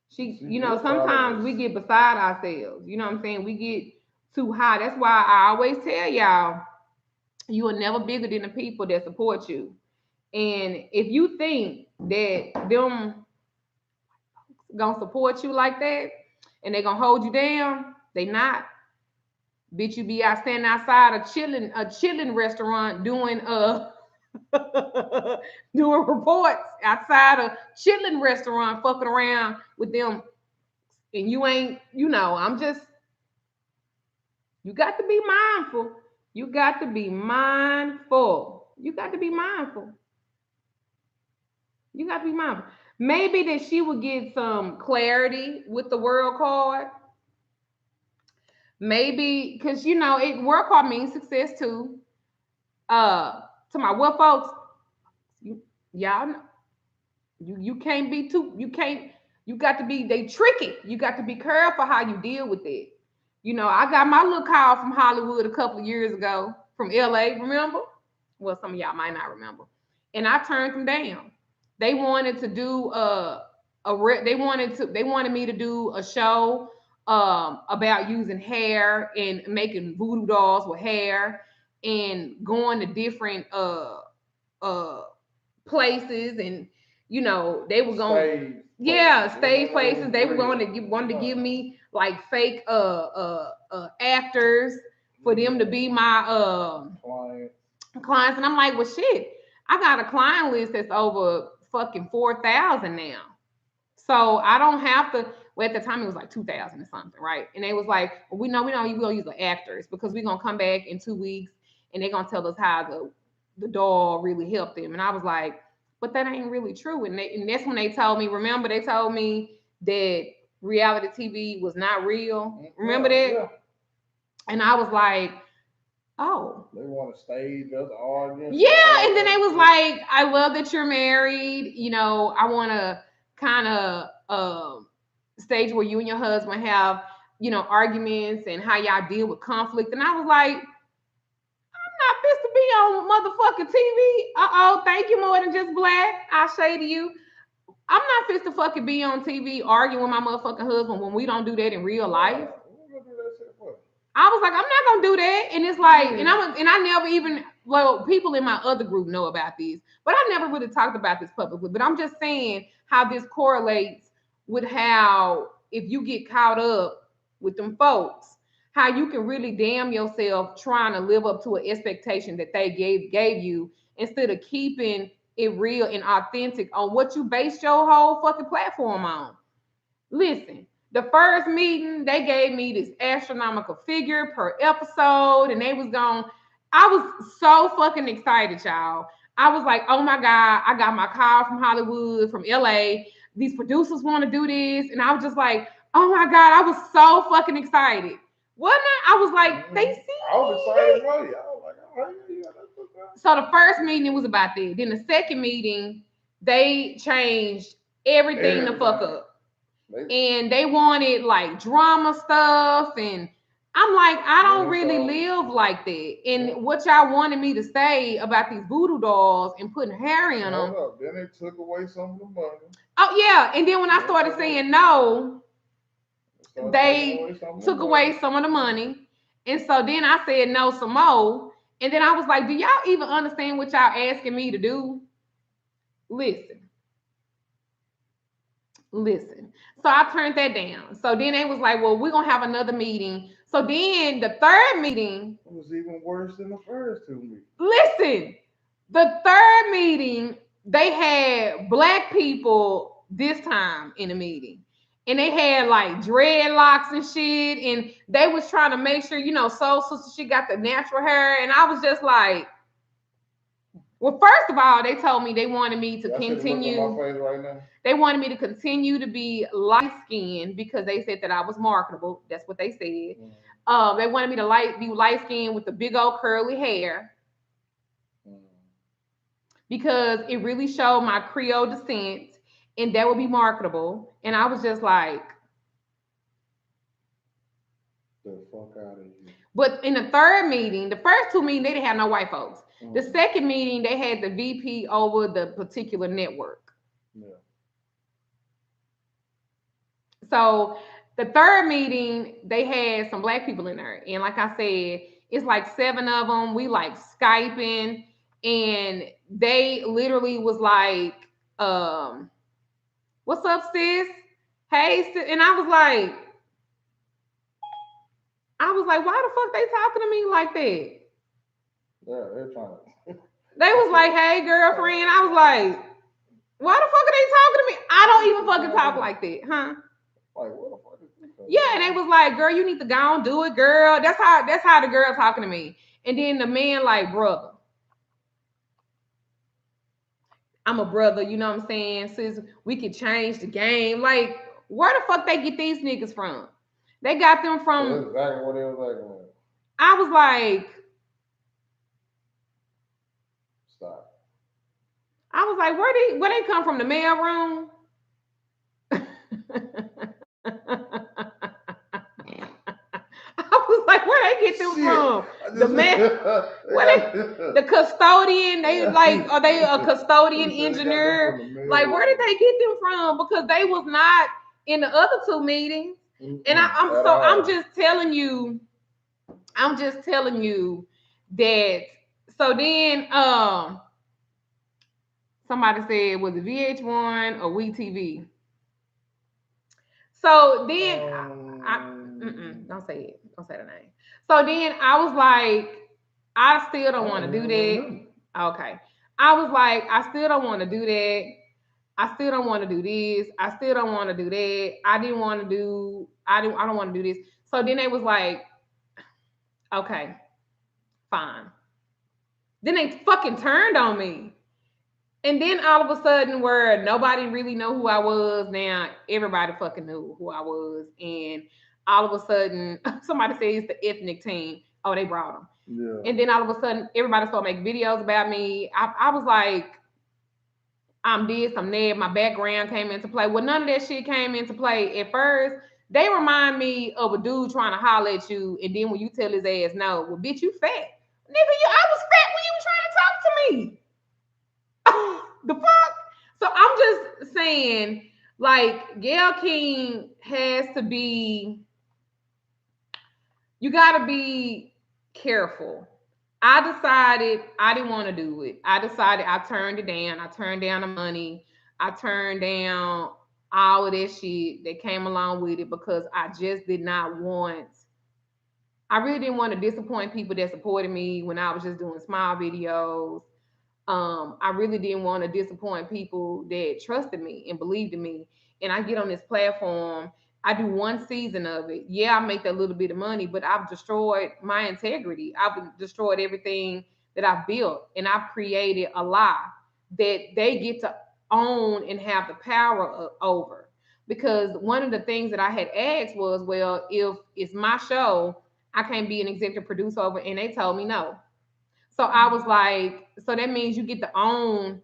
She you know, sometimes we get beside ourselves. You know what I'm saying? We get too high. That's why I always tell y'all, you are never bigger than the people that support you. And if you think that them gonna support you like that and they gonna hold you down, they not. Bitch, you be out standing outside a chilling restaurant doing doing reports outside a chilling restaurant, fucking around with them, and you ain't, you know, I'm just, you got to be mindful. You got to be mindful. You got to be mindful. You got to be mindful. Maybe that she would get some clarity with the World card. Maybe because, you know, World card means success too. To my what folks, y'all know. You can't be too, you got to be, they tricky. You got to be careful how you deal with it. I got my little call from Hollywood a couple of years ago from LA, remember? Well, some of y'all might not remember. And I turned them down. They wanted to do they wanted me to do a show about using hair and making voodoo dolls with hair and going to different uh places, and they were going, yeah, stage places. They were going to wanted to give me like fake actors for them to be my clients. And I'm like, well, shit, I got a client list that's over fucking 4,000 now. So I don't have to. Well, at the time it was like 2,000 or something, right? And they was like, well, we gonna use the actors because we're gonna come back in 2 weeks and they're gonna tell us how the doll really helped them. And I was like, but that ain't really true. And that's when they told me. Remember, they told me that reality TV was not real. Remember that? Yeah. And I was like, oh, they want to stage us audience. Yeah, and then they was like, I love that you're married. I want to kind of stage where you and your husband have, arguments and how y'all deal with conflict. And I was like, I'm not fit to be on motherfucking TV. Uh-oh, thank you, More Than Just Black. I say to you, I'm not fit to fucking be on TV arguing with my motherfucking husband when we don't do that in real life. I was like, I'm not gonna do that. And it's like, and I never even, well, people in my other group know about this, but I never really talked about this publicly. But I'm just saying how this correlates with how if you get caught up with them folks, how you can really damn yourself trying to live up to an expectation that they gave you instead of keeping it real and authentic on what you based your whole fucking platform on. Listen, the first meeting, they gave me this astronomical figure per episode, and they was going. I was so fucking excited, y'all. I was like, oh my God, I got my call from Hollywood, from LA. These producers want to do this. And I was just like, oh my God, I was so fucking excited. Wasn't I? I was like, they see. I was excited for you. I was like, oh, yeah, that's okay. So the first meeting, it was about that. Then the second meeting, they changed everything the fuck up. And they wanted like drama stuff, and I'm like, I don't really live like that. And what y'all wanted me to say about these voodoo dolls and putting hair in them. Then they took away some of the money. Oh yeah, and then when I started saying no, they took away some of the money, and so then I said no some more, and then I was like, do y'all even understand what y'all asking me to do? Listen. So I turned that down. So then they was like, well, we're going to have another meeting. So then the third meeting. It was even worse than the first two meetings. Listen, the third meeting, they had black people this time in the meeting. And they had like dreadlocks and shit. And they was trying to make sure, Soul Sister, she got the natural hair. And I was just like, well, first of all, they told me they wanted me to continue. My face right now. They wanted me to continue to be light skinned because they said that I was marketable. That's what they said. Mm. They wanted me to be light skinned with the big old curly hair because it really showed my Creole descent, and that would be marketable. And I was just like, the fuck out of here. But in the third meeting, the first two meetings, they didn't have no white folks. Mm-hmm. The second meeting, they had the VP over the particular network. Yeah. So the third meeting, they had some black people in there. And like I said, it's like 7 of them. We like Skyping. And they literally was like, what's up, sis? Hey, sis. And I was like, why the fuck they talking to me like that? Yeah, they're trying to. They was like, hey, girlfriend. I was like, why the fuck are they talking to me? I don't even fucking talk like that, huh? Like, what the fuck is this? Yeah, and they was like, girl, you need to go and do it, girl. That's how the girl talking to me. And then the man like, brother. I'm a brother, you know what I'm saying? Sis, we could change the game. Like, where the fuck they get these niggas from? They got them from. That's exactly what they was like. I was like, stop. I was like, where they come from? The mail room? I was like, where they get them Shit. from? I The just man, they where got the custodian? They like, are they a custodian he said they got them from engineer? the Like, where did mailroom. they get them from? Because they was not in the other two meetings. And I'm At so all. I'm just telling you that. So then, somebody said, was it VH1 or WeTV? So then, don't say it. Don't say the name. So then I was like, I still I don't want don't to do even that. remember. Okay. I was like, I still don't want to do that. I still don't want to do this. I still don't want to do that. I don't want to do this. So then they was like, okay, fine. Then they fucking turned on me. And then all of a sudden, where nobody really know who I was, now everybody fucking knew who I was. And all of a sudden, somebody says it's the ethnic team. Oh, they brought them. Yeah. And then all of a sudden, everybody started making videos about me. I was like, I'm this, I'm that. My background came into play. Well, none of that shit came into play at first. They remind me of a dude trying to holler at you, and then when you tell his ass no, well, bitch, you fat. Nigga, I was fat when you were trying to talk to me. The fuck? So I'm just saying, like, Gail King has to be, you gotta be careful. I decided I didn't want to do it. I decided I turned it down. I turned down the money. I turned down all of that shit that came along with it because I just did not want, I really didn't want to disappoint people that supported me when I was just doing small videos. I really didn't want to disappoint people that trusted me and believed in me. And I get on this platform, I do one season of it. Yeah, I make that little bit of money, but I've destroyed my integrity. I've destroyed everything that I've built, and I've created a lie that they get to own and have the power over. Because one of the things that I had asked was, well, if it's my show, I can't be an executive producer over, and they told me no. So I was like, so that means you get to own,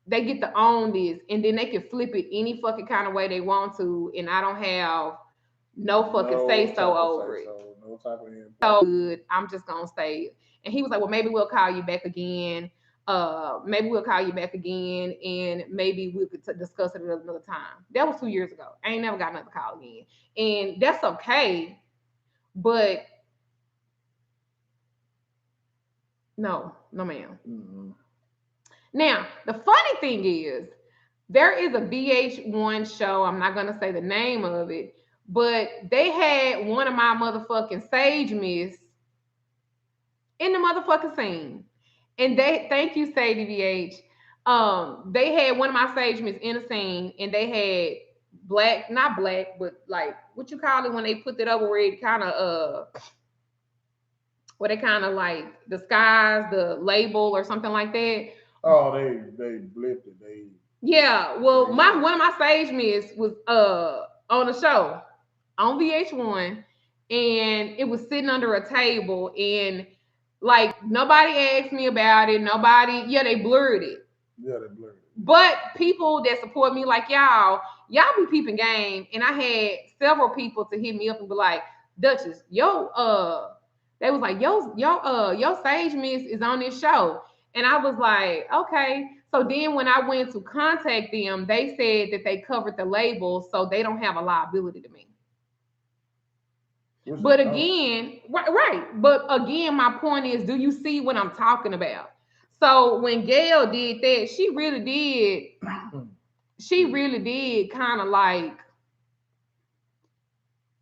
they get to own this, and then they can flip it any fucking kind of way they want to, and I don't have no fucking No say so type of say over it. so. No type of input. So good, I'm just gonna stay. And he was like, well, maybe we'll call you back again. Maybe we'll call you back again, and maybe we could discuss it another time. That was 2 years ago. I ain't never got another call again, and that's okay. But no, no, ma'am. Mm-hmm. Now, the funny thing is, there is a VH1 show. I'm not gonna say the name of it, but they had one of my motherfucking Sage Miss in the motherfucking scene. And they, thank you, Sadie VH. They had one of my Sage Miss in the scene, and they had black, not black, but like what you call it when they put it over where it kind of where they kind of like disguise the label or something like that. Oh, they blipped it. Yeah, well, They my one of my Sage Miss was on a show on VH1, and it was sitting under a table, and like nobody asked me about it. Nobody, yeah, they blurred it. yeah they blurred it. But people that support me, like y'all be peeping game, and I had several people to hit me up and be like, Duchess, they was like, your Sage Miss is on this show. And I was like, okay. So then when I went to contact them, they said that they covered the label, so they don't have a liability to me. Which they But don't. again, right. But again, my point is, do you see what I'm talking about? So when Gail did that, she really did kind of like,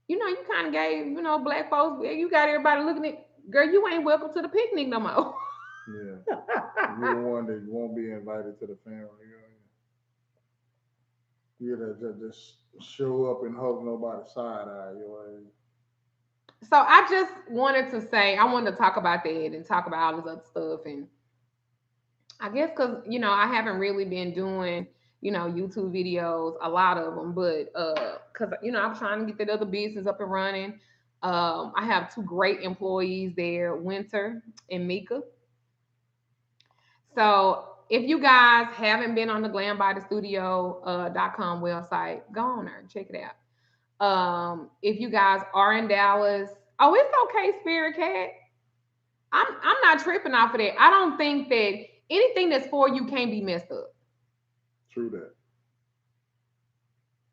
you kind of gave, black folks, you got everybody looking at, girl, you ain't welcome to the picnic no more. Yeah. You're the one that won't be invited to the family. You know, just show up and hope nobody side eye you. So I just wanted to say, I wanted to talk about that and talk about all this other stuff. And I guess because, I haven't really been doing, YouTube videos, a lot of them, but because, I'm trying to get that other business up and running. I have two great employees there, Winter and Mika. So if you guys haven't been on the glambodystudio.com website, go on there and check it out. If you guys are in Dallas, oh, it's okay, Spirit Cat. I'm not tripping off of that. I don't think that anything that's for you can't be messed up. True that.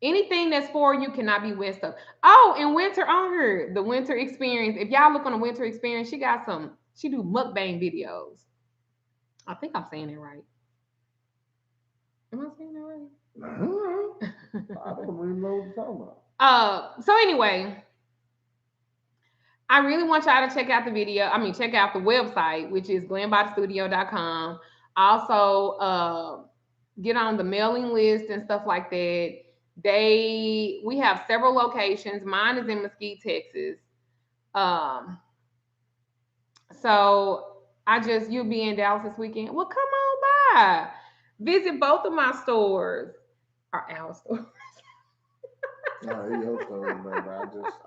Anything that's for you cannot be messed up. Oh, and Winter on her, the Winter Experience. If y'all look on the Winter Experience, she got some. She do mukbang videos. I think I'm saying it right. Am I saying it I don't know. I don't even know what you're talking about. right? So anyway, I really want y'all to check out the video. I mean, check out the website, which is glambodystudio.com. Also, get on the mailing list and stuff like that. We have several locations. Mine is in Mesquite, Texas. Um, so you'll be in Dallas this weekend. Well, come on by. Visit both of my stores or our stores. No, he your story, baby. I'm just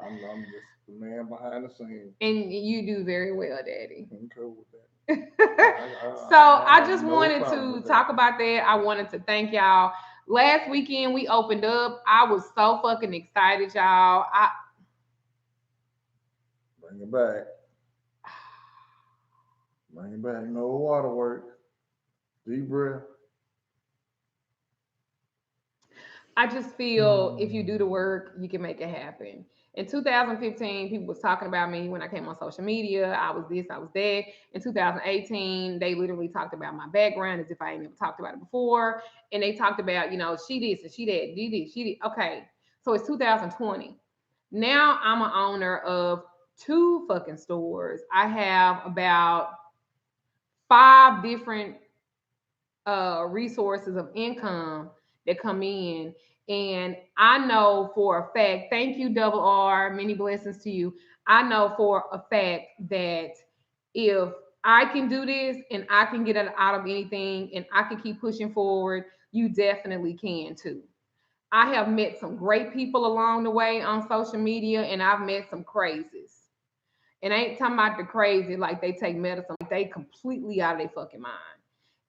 the man behind the scenes. And you do very well, Daddy. I'm cool with that. So I just no wanted problem to with that. talk about that. I wanted to thank y'all. Last weekend we opened up. I was so fucking excited, y'all. Bring it back. Bring it back. No waterworks. Deep breath. I just feel if you do the work, you can make it happen. In 2015, people was talking about me when I came on social media. I was this, I was that. In 2018, they literally talked about my background as if I ain't never talked about it before. And they talked about, she this and she that, did this, she did. Okay, so it's 2020. Now I'm an owner of 2 fucking stores. I have about 5 different resources of income that come in. And I know for a fact, thank you, Double R, many blessings to you. I know for a fact that if I can do this and I can get it out of anything and I can keep pushing forward, you definitely can too. I have met some great people along the way on social media and I've met some crazies. And I ain't talking about the crazy like they take medicine, like they completely out of their fucking mind.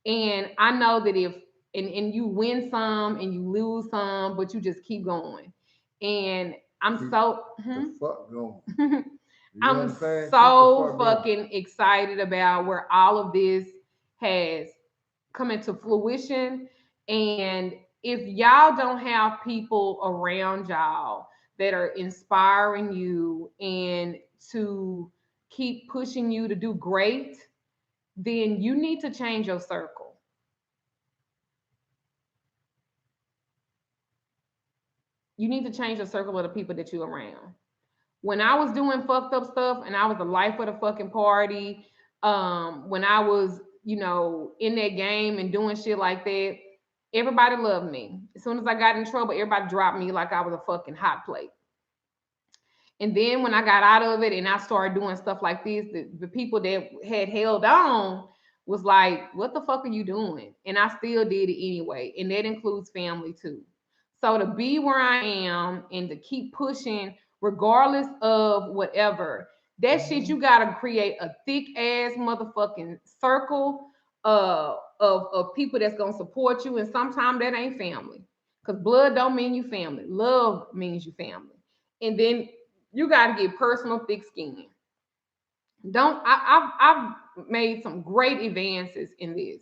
And I know that if and you win some and you lose some, but you just keep going. And I'm Keep so the fuck going. You I'm understand? so Keep the fuck fucking excited about where all of this has come into fruition. And if y'all don't have people around y'all that are inspiring you and to keep pushing you to do great, then you need to change your circle. You need to change the circle of the people that you're around. When I was doing fucked up stuff and I was the life of the fucking party, when I was, in that game and doing shit like that, everybody loved me. As soon as I got in trouble, everybody dropped me like I was a fucking hot plate. And then when I got out of it and I started doing stuff like this, the people that had held on was like, what the fuck are you doing? And I still did it anyway. And that includes family too. So to be where I am and to keep pushing, regardless of whatever, that shit, you gotta create a thick ass motherfucking circle of people that's gonna support you. And sometimes that ain't family. Because blood don't mean you family. Love means you family. And then you got to get personal thick skin. Don't I've made some great advances in this,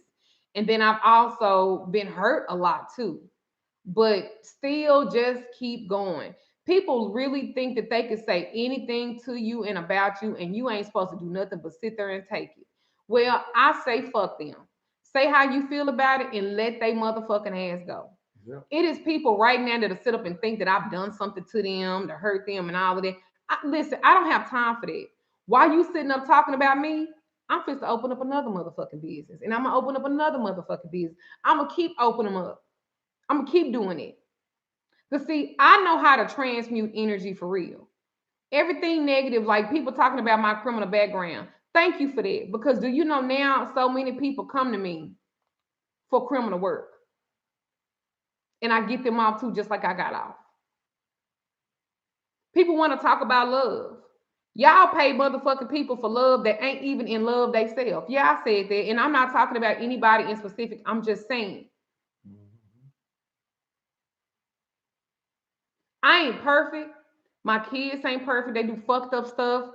and then I've also been hurt a lot too, but still just keep going. People really think that they can say anything to you and about you, and you ain't supposed to do nothing but sit there and take it. Well, I say fuck them. Say how you feel about it and let they motherfucking ass go. Yep. It is people right now that'll sit up and think that I've done something to them to hurt them and all of that. Listen, I don't have time for that. While you sitting up talking about me, I'm fixing to open up another motherfucking business. And I'm gonna open up another motherfucking business. I'm gonna keep opening them up. I'm gonna keep doing it. Because see, I know how to transmute energy for real. Everything negative, like people talking about my criminal background. Thank you for that. Because do you know now so many people come to me for criminal work. And I get them off too, just like I got off. People want to talk about love. Y'all pay motherfucking people for love that ain't even in love theyself. Yeah, I said that. And I'm not talking about anybody in specific. I'm just saying. Mhm. I ain't perfect. My kids ain't perfect. They do fucked up stuff.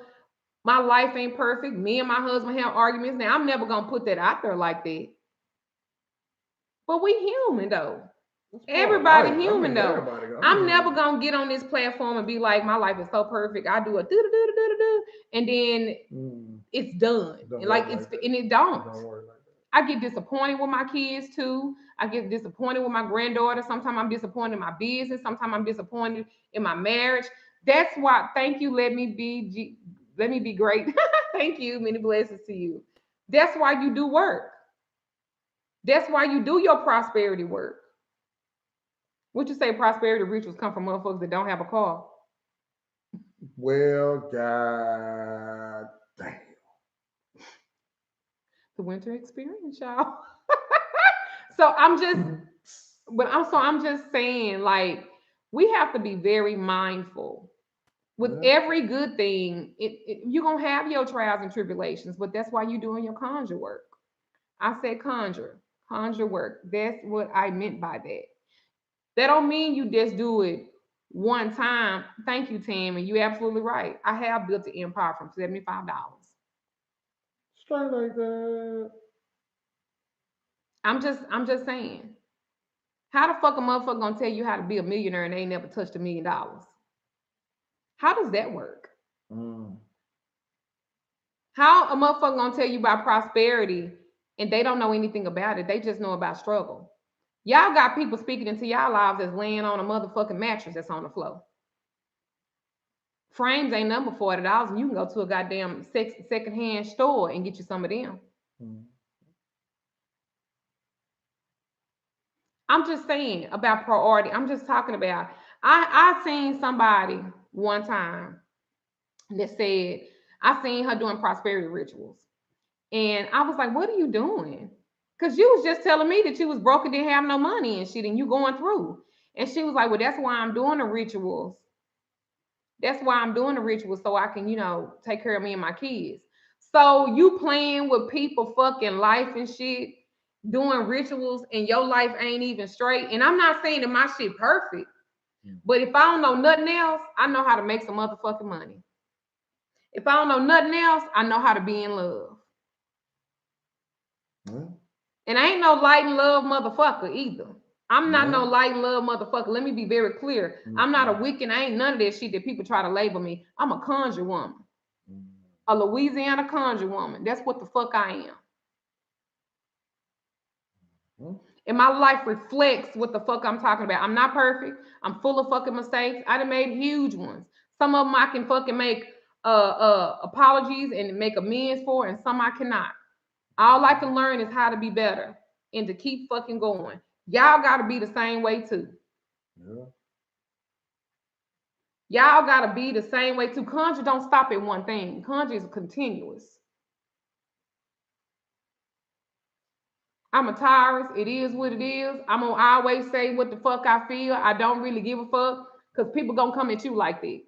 My life ain't perfect. Me and my husband have arguments. Now, I'm never going to put that out there like that. But we human, though. That's part of Everybody life. I human, mean, though. everybody. I I'm never mean, going to get on this platform and be like, my life is so perfect. I do a do-do-do-do-do-do. And then it's done. don't And work like like that. and it don't. Don't work like that. I get disappointed with my kids too. I get disappointed with my granddaughter. Sometimes I'm disappointed in my business. Sometimes I'm disappointed in my marriage. That's why. Thank you. Let me be great. Thank you. Many blessings to you. That's why you do work. That's why you do your prosperity work. What you say? Prosperity rituals come from motherfuckers that don't have a car. Well, God damn. The winter experience, y'all. So I'm just saying, like, we have to be very mindful with Yeah. every good thing. You're gonna have your trials and tribulations, but that's why you're doing your conjure work. I said conjure work. That's what I meant by that. That don't mean you just do it one time. Thank you, Tam, and you're absolutely right. I have built an empire from $75. Straight like that. I'm just saying. How the fuck a motherfucker gonna tell you how to be a millionaire and they ain't never touched $1 million? How does that work? Mm. How a motherfucker gonna tell you about prosperity and they don't know anything about it? They just know about struggle. Y'all got people speaking into y'all lives that's laying on a motherfucking mattress that's on the floor. Frames ain't number $40, and you can go to a goddamn secondhand store and get you some of them. Mm. I'm just saying about priority. I'm just talking about. I seen somebody one time that said I seen her doing prosperity rituals. And I was like, what are you doing? Because you was just telling me that you was broke and didn't have no money and shit, and you going through. And she was like, well, that's why I'm doing the rituals. That's why I'm doing the rituals so I can, take care of me and my kids. So you playing with people fucking life and shit, doing rituals, and your life ain't even straight. And I'm not saying that my shit perfect, but if I don't know nothing else, I know how to make some motherfucking money. If I don't know nothing else, I know how to be in love. Mm. And I ain't no light and love motherfucker either. I'm not no No. light and love motherfucker. Let me be very clear. I'm not a Mm-mm. Wiccan. I ain't none of that shit that people try to label me. I'm a conjure woman, Mm. a Louisiana conjure woman. That's what the fuck I am. Mm. And my life reflects what the fuck I'm talking about. I'm not perfect. I'm full of fucking mistakes. I done made huge ones. Some of them I can fucking make apologies and make amends for, and some I cannot. All I can learn is how to be better and to keep fucking going. Y'all gotta be the same way too. Yeah. Y'all gotta be the same way too. Conjure don't stop at one thing. Conjure is continuous. I'm a Taurus. It is what it is. I'm gonna always say what the fuck I feel. I don't really give a fuck because people gonna come at you like that.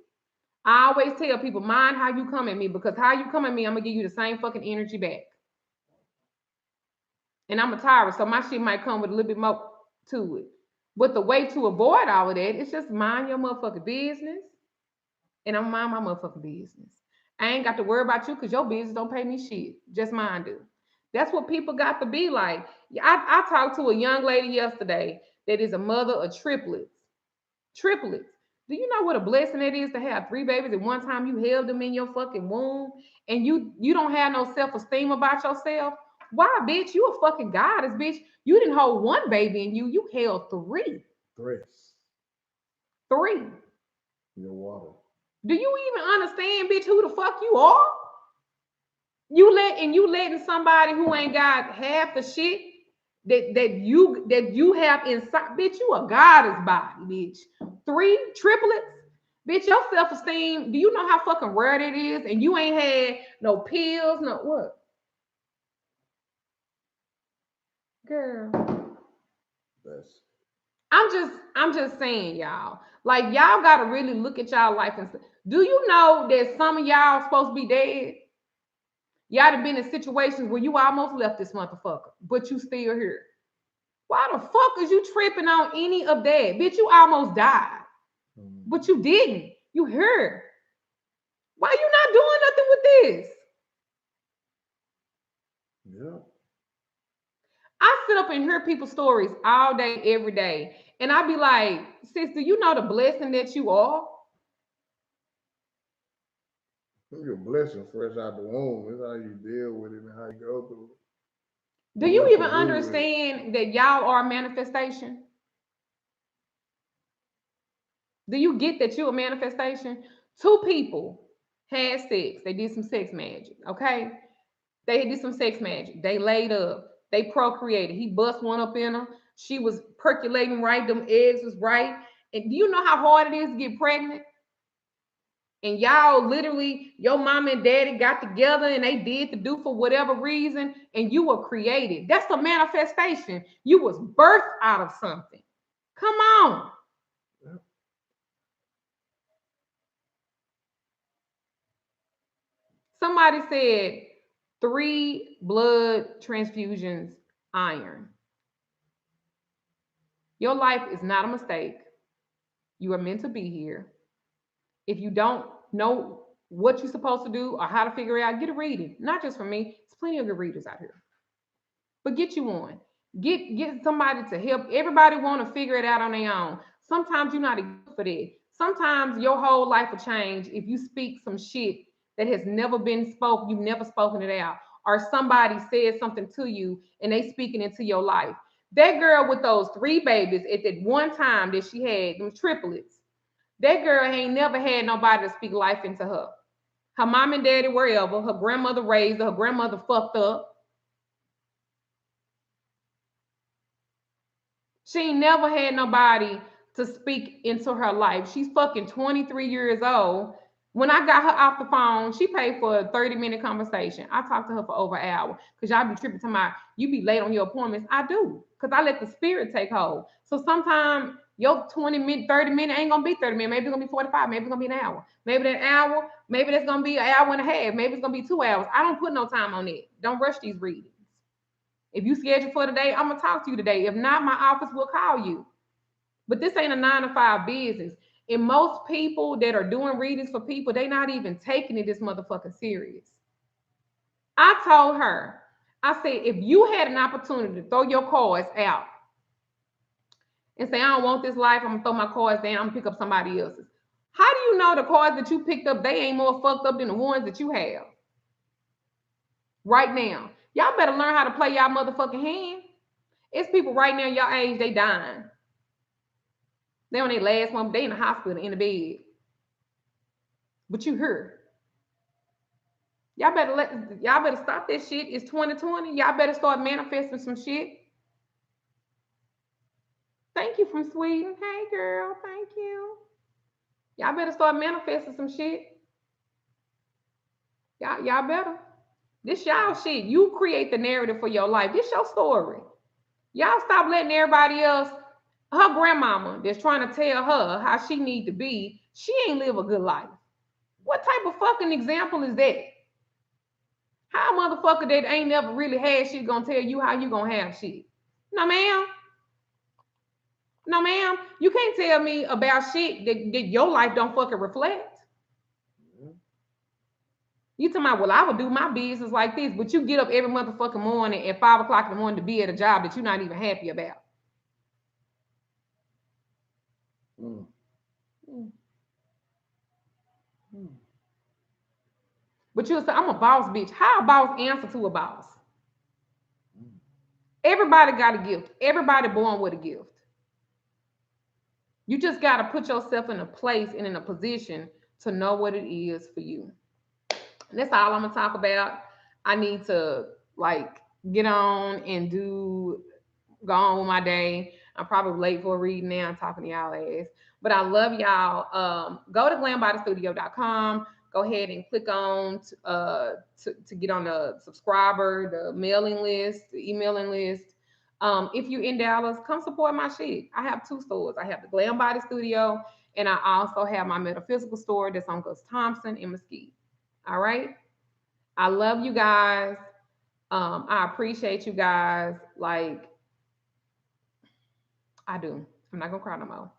I always tell people, mind how you come at me because how you come at me, I'm gonna give you the same fucking energy back. And I'm a Taurus, so my shit might come with a little bit more to it. But the way to avoid all of that is just mind your motherfucking business, and I'm mind my motherfucking business. I ain't got to worry about you because your business don't pay me shit. Just mine do. That's what people got to be like. I talked to a young lady yesterday that is a mother of triplets. Triplets. Do you know what a blessing it is to have three babies at one time? You held them in your fucking womb, and you don't have no self esteem about yourself. Why, bitch? You a fucking goddess, bitch. You didn't hold one baby in you. You held three. Threats. Three. Your water. Do you even understand, bitch, who the fuck you are? You letting somebody who ain't got half the shit that you have inside, bitch. You a goddess body, bitch. Three triplets, bitch. Your self esteem. Do you know how fucking rare that is? And you ain't had no pills, no what, girl. That's I'm just saying, y'all. Like y'all gotta really look at y'all life and say, Do you know that some of y'all supposed to be dead? Y'all have been in situations where you almost left this motherfucker, but you still here. Why the fuck is you tripping on any of that? Bitch, you almost died, but you didn't. You here. Why you not doing nothing with this? Yeah. I sit up and hear people's stories all day, every day. And I be like, sis, do you know the blessing that you are? Your blessing fresh out the womb. It's how you deal with it and how you go through it Do and you what you even do with it. understand that y'all are a manifestation? Do you get that you're a manifestation? Two people had sex. They did some sex magic, okay? They did some sex magic. They laid up. They procreated. He bust one up in her. She was percolating right. Them eggs was right. And do you know how hard it is to get pregnant? And y'all literally, your mom and daddy got together and they did the do for whatever reason, and you were created. That's a manifestation. You was birthed out of something. Come on. Yeah. Somebody said 3 blood transfusions, iron. Your life is not a mistake. You are meant to be here. If you don't know what you're supposed to do or how to figure it out, get a reading. Not just from me. There's plenty of good readers out here. But get you one. Get somebody to help. Everybody want to figure it out on their own. Sometimes you're not equipped for that. Sometimes your whole life will change if you speak some shit that has never been spoke. You've never spoken it out, or somebody says something to you and they speaking into your life. That girl with those 3 babies at that one time that she had, them triplets. That girl ain't never had nobody to speak life into her. Her mom and daddy wherever. Her grandmother raised her. Her grandmother fucked up. She ain't never had nobody to speak into her life. She's fucking 23 years old. When I got her off the phone, she paid for a 30-minute conversation. I talked to her for over an hour because y'all be tripping to my, you be late on your appointments. I do because I let the spirit take hold. So sometimes your 20-minute, 30-minute ain't gonna be 30 minutes. Maybe it's gonna be 45. Maybe it's gonna be an hour. Maybe that hour, maybe that's gonna be an hour and a half. Maybe it's gonna be 2 hours. I don't put no time on it. Don't rush these readings. If you schedule for today, I'm gonna talk to you today. If not, my office will call you. But this ain't a 9 to 5 business. And most people that are doing readings for people, they not even taking it this motherfucking serious. I told her, I said, if you had an opportunity to throw your cards out and say, I don't want this life, I'm gonna throw my cards down, I'm gonna pick up somebody else's. How do you know the cards that you picked up, they ain't more fucked up than the ones that you have right now? Y'all better learn how to play y'all motherfucking hand. It's people right now, y'all age, they dying. They on their last one, they in the hospital in the bed. But you here. Y'all better stop this shit. It's 2020. Y'all better start manifesting some shit. Thank you from Sweden. Hey girl, thank you. Y'all better start manifesting some shit. Y'all better. This y'all shit. You create the narrative for your life. This your story. Y'all stop letting everybody else, her grandmama that's trying to tell her how she need to be, she ain't live a good life. What type of fucking example is that? How a motherfucker that ain't never really had shit gonna tell you how you gonna have shit? No, ma'am. No, ma'am. You can't tell me about shit that your life don't fucking reflect. You talking about, well, I would do my business like this, but you get up every motherfucking morning at 5 o'clock in the morning to be at a job that you're not even happy about. Mm. Mm. Mm. But you'll say, I'm a boss bitch. How a boss answer to a boss? Everybody got a gift. Everybody born with a gift. You just got to put yourself in a place and in a position to know what it is for you. And that's all I'm going to talk about. I need to like get on and go on with my day. I'm probably late for a reading now. I'm talking to y'all ass. But I love y'all. Go to glambodystudio.com. Go ahead and click on to get on the subscriber, the mailing list, the emailing list. If you're in Dallas, come support my shit. I have 2 stores. I have the Glam Body Studio And I also have my metaphysical store that's on Gus Thompson in Mesquite. All right. I love you guys. I appreciate you guys. Like, I do. I'm not gonna cry no more.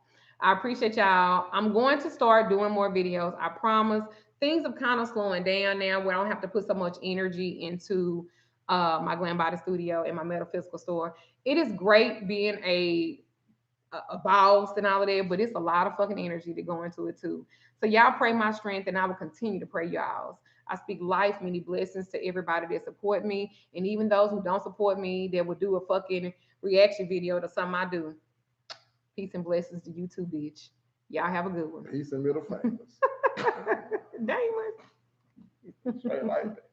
I appreciate y'all. I'm going to start doing more videos. I promise. Things are kind of slowing down now where I don't have to put so much energy into my Glam Body Studio and my metaphysical store. It is great being a boss and all of that, but it's a lot of fucking energy to go into it too. So y'all pray my strength, and I will continue to pray y'all's. I speak life, many blessings to everybody that support me, and even those who don't support me, that will do a fucking reaction video to something I do. Peace and blessings to you too, bitch. Y'all have a good one. Peace and middle fingers. Damon. Straight like that.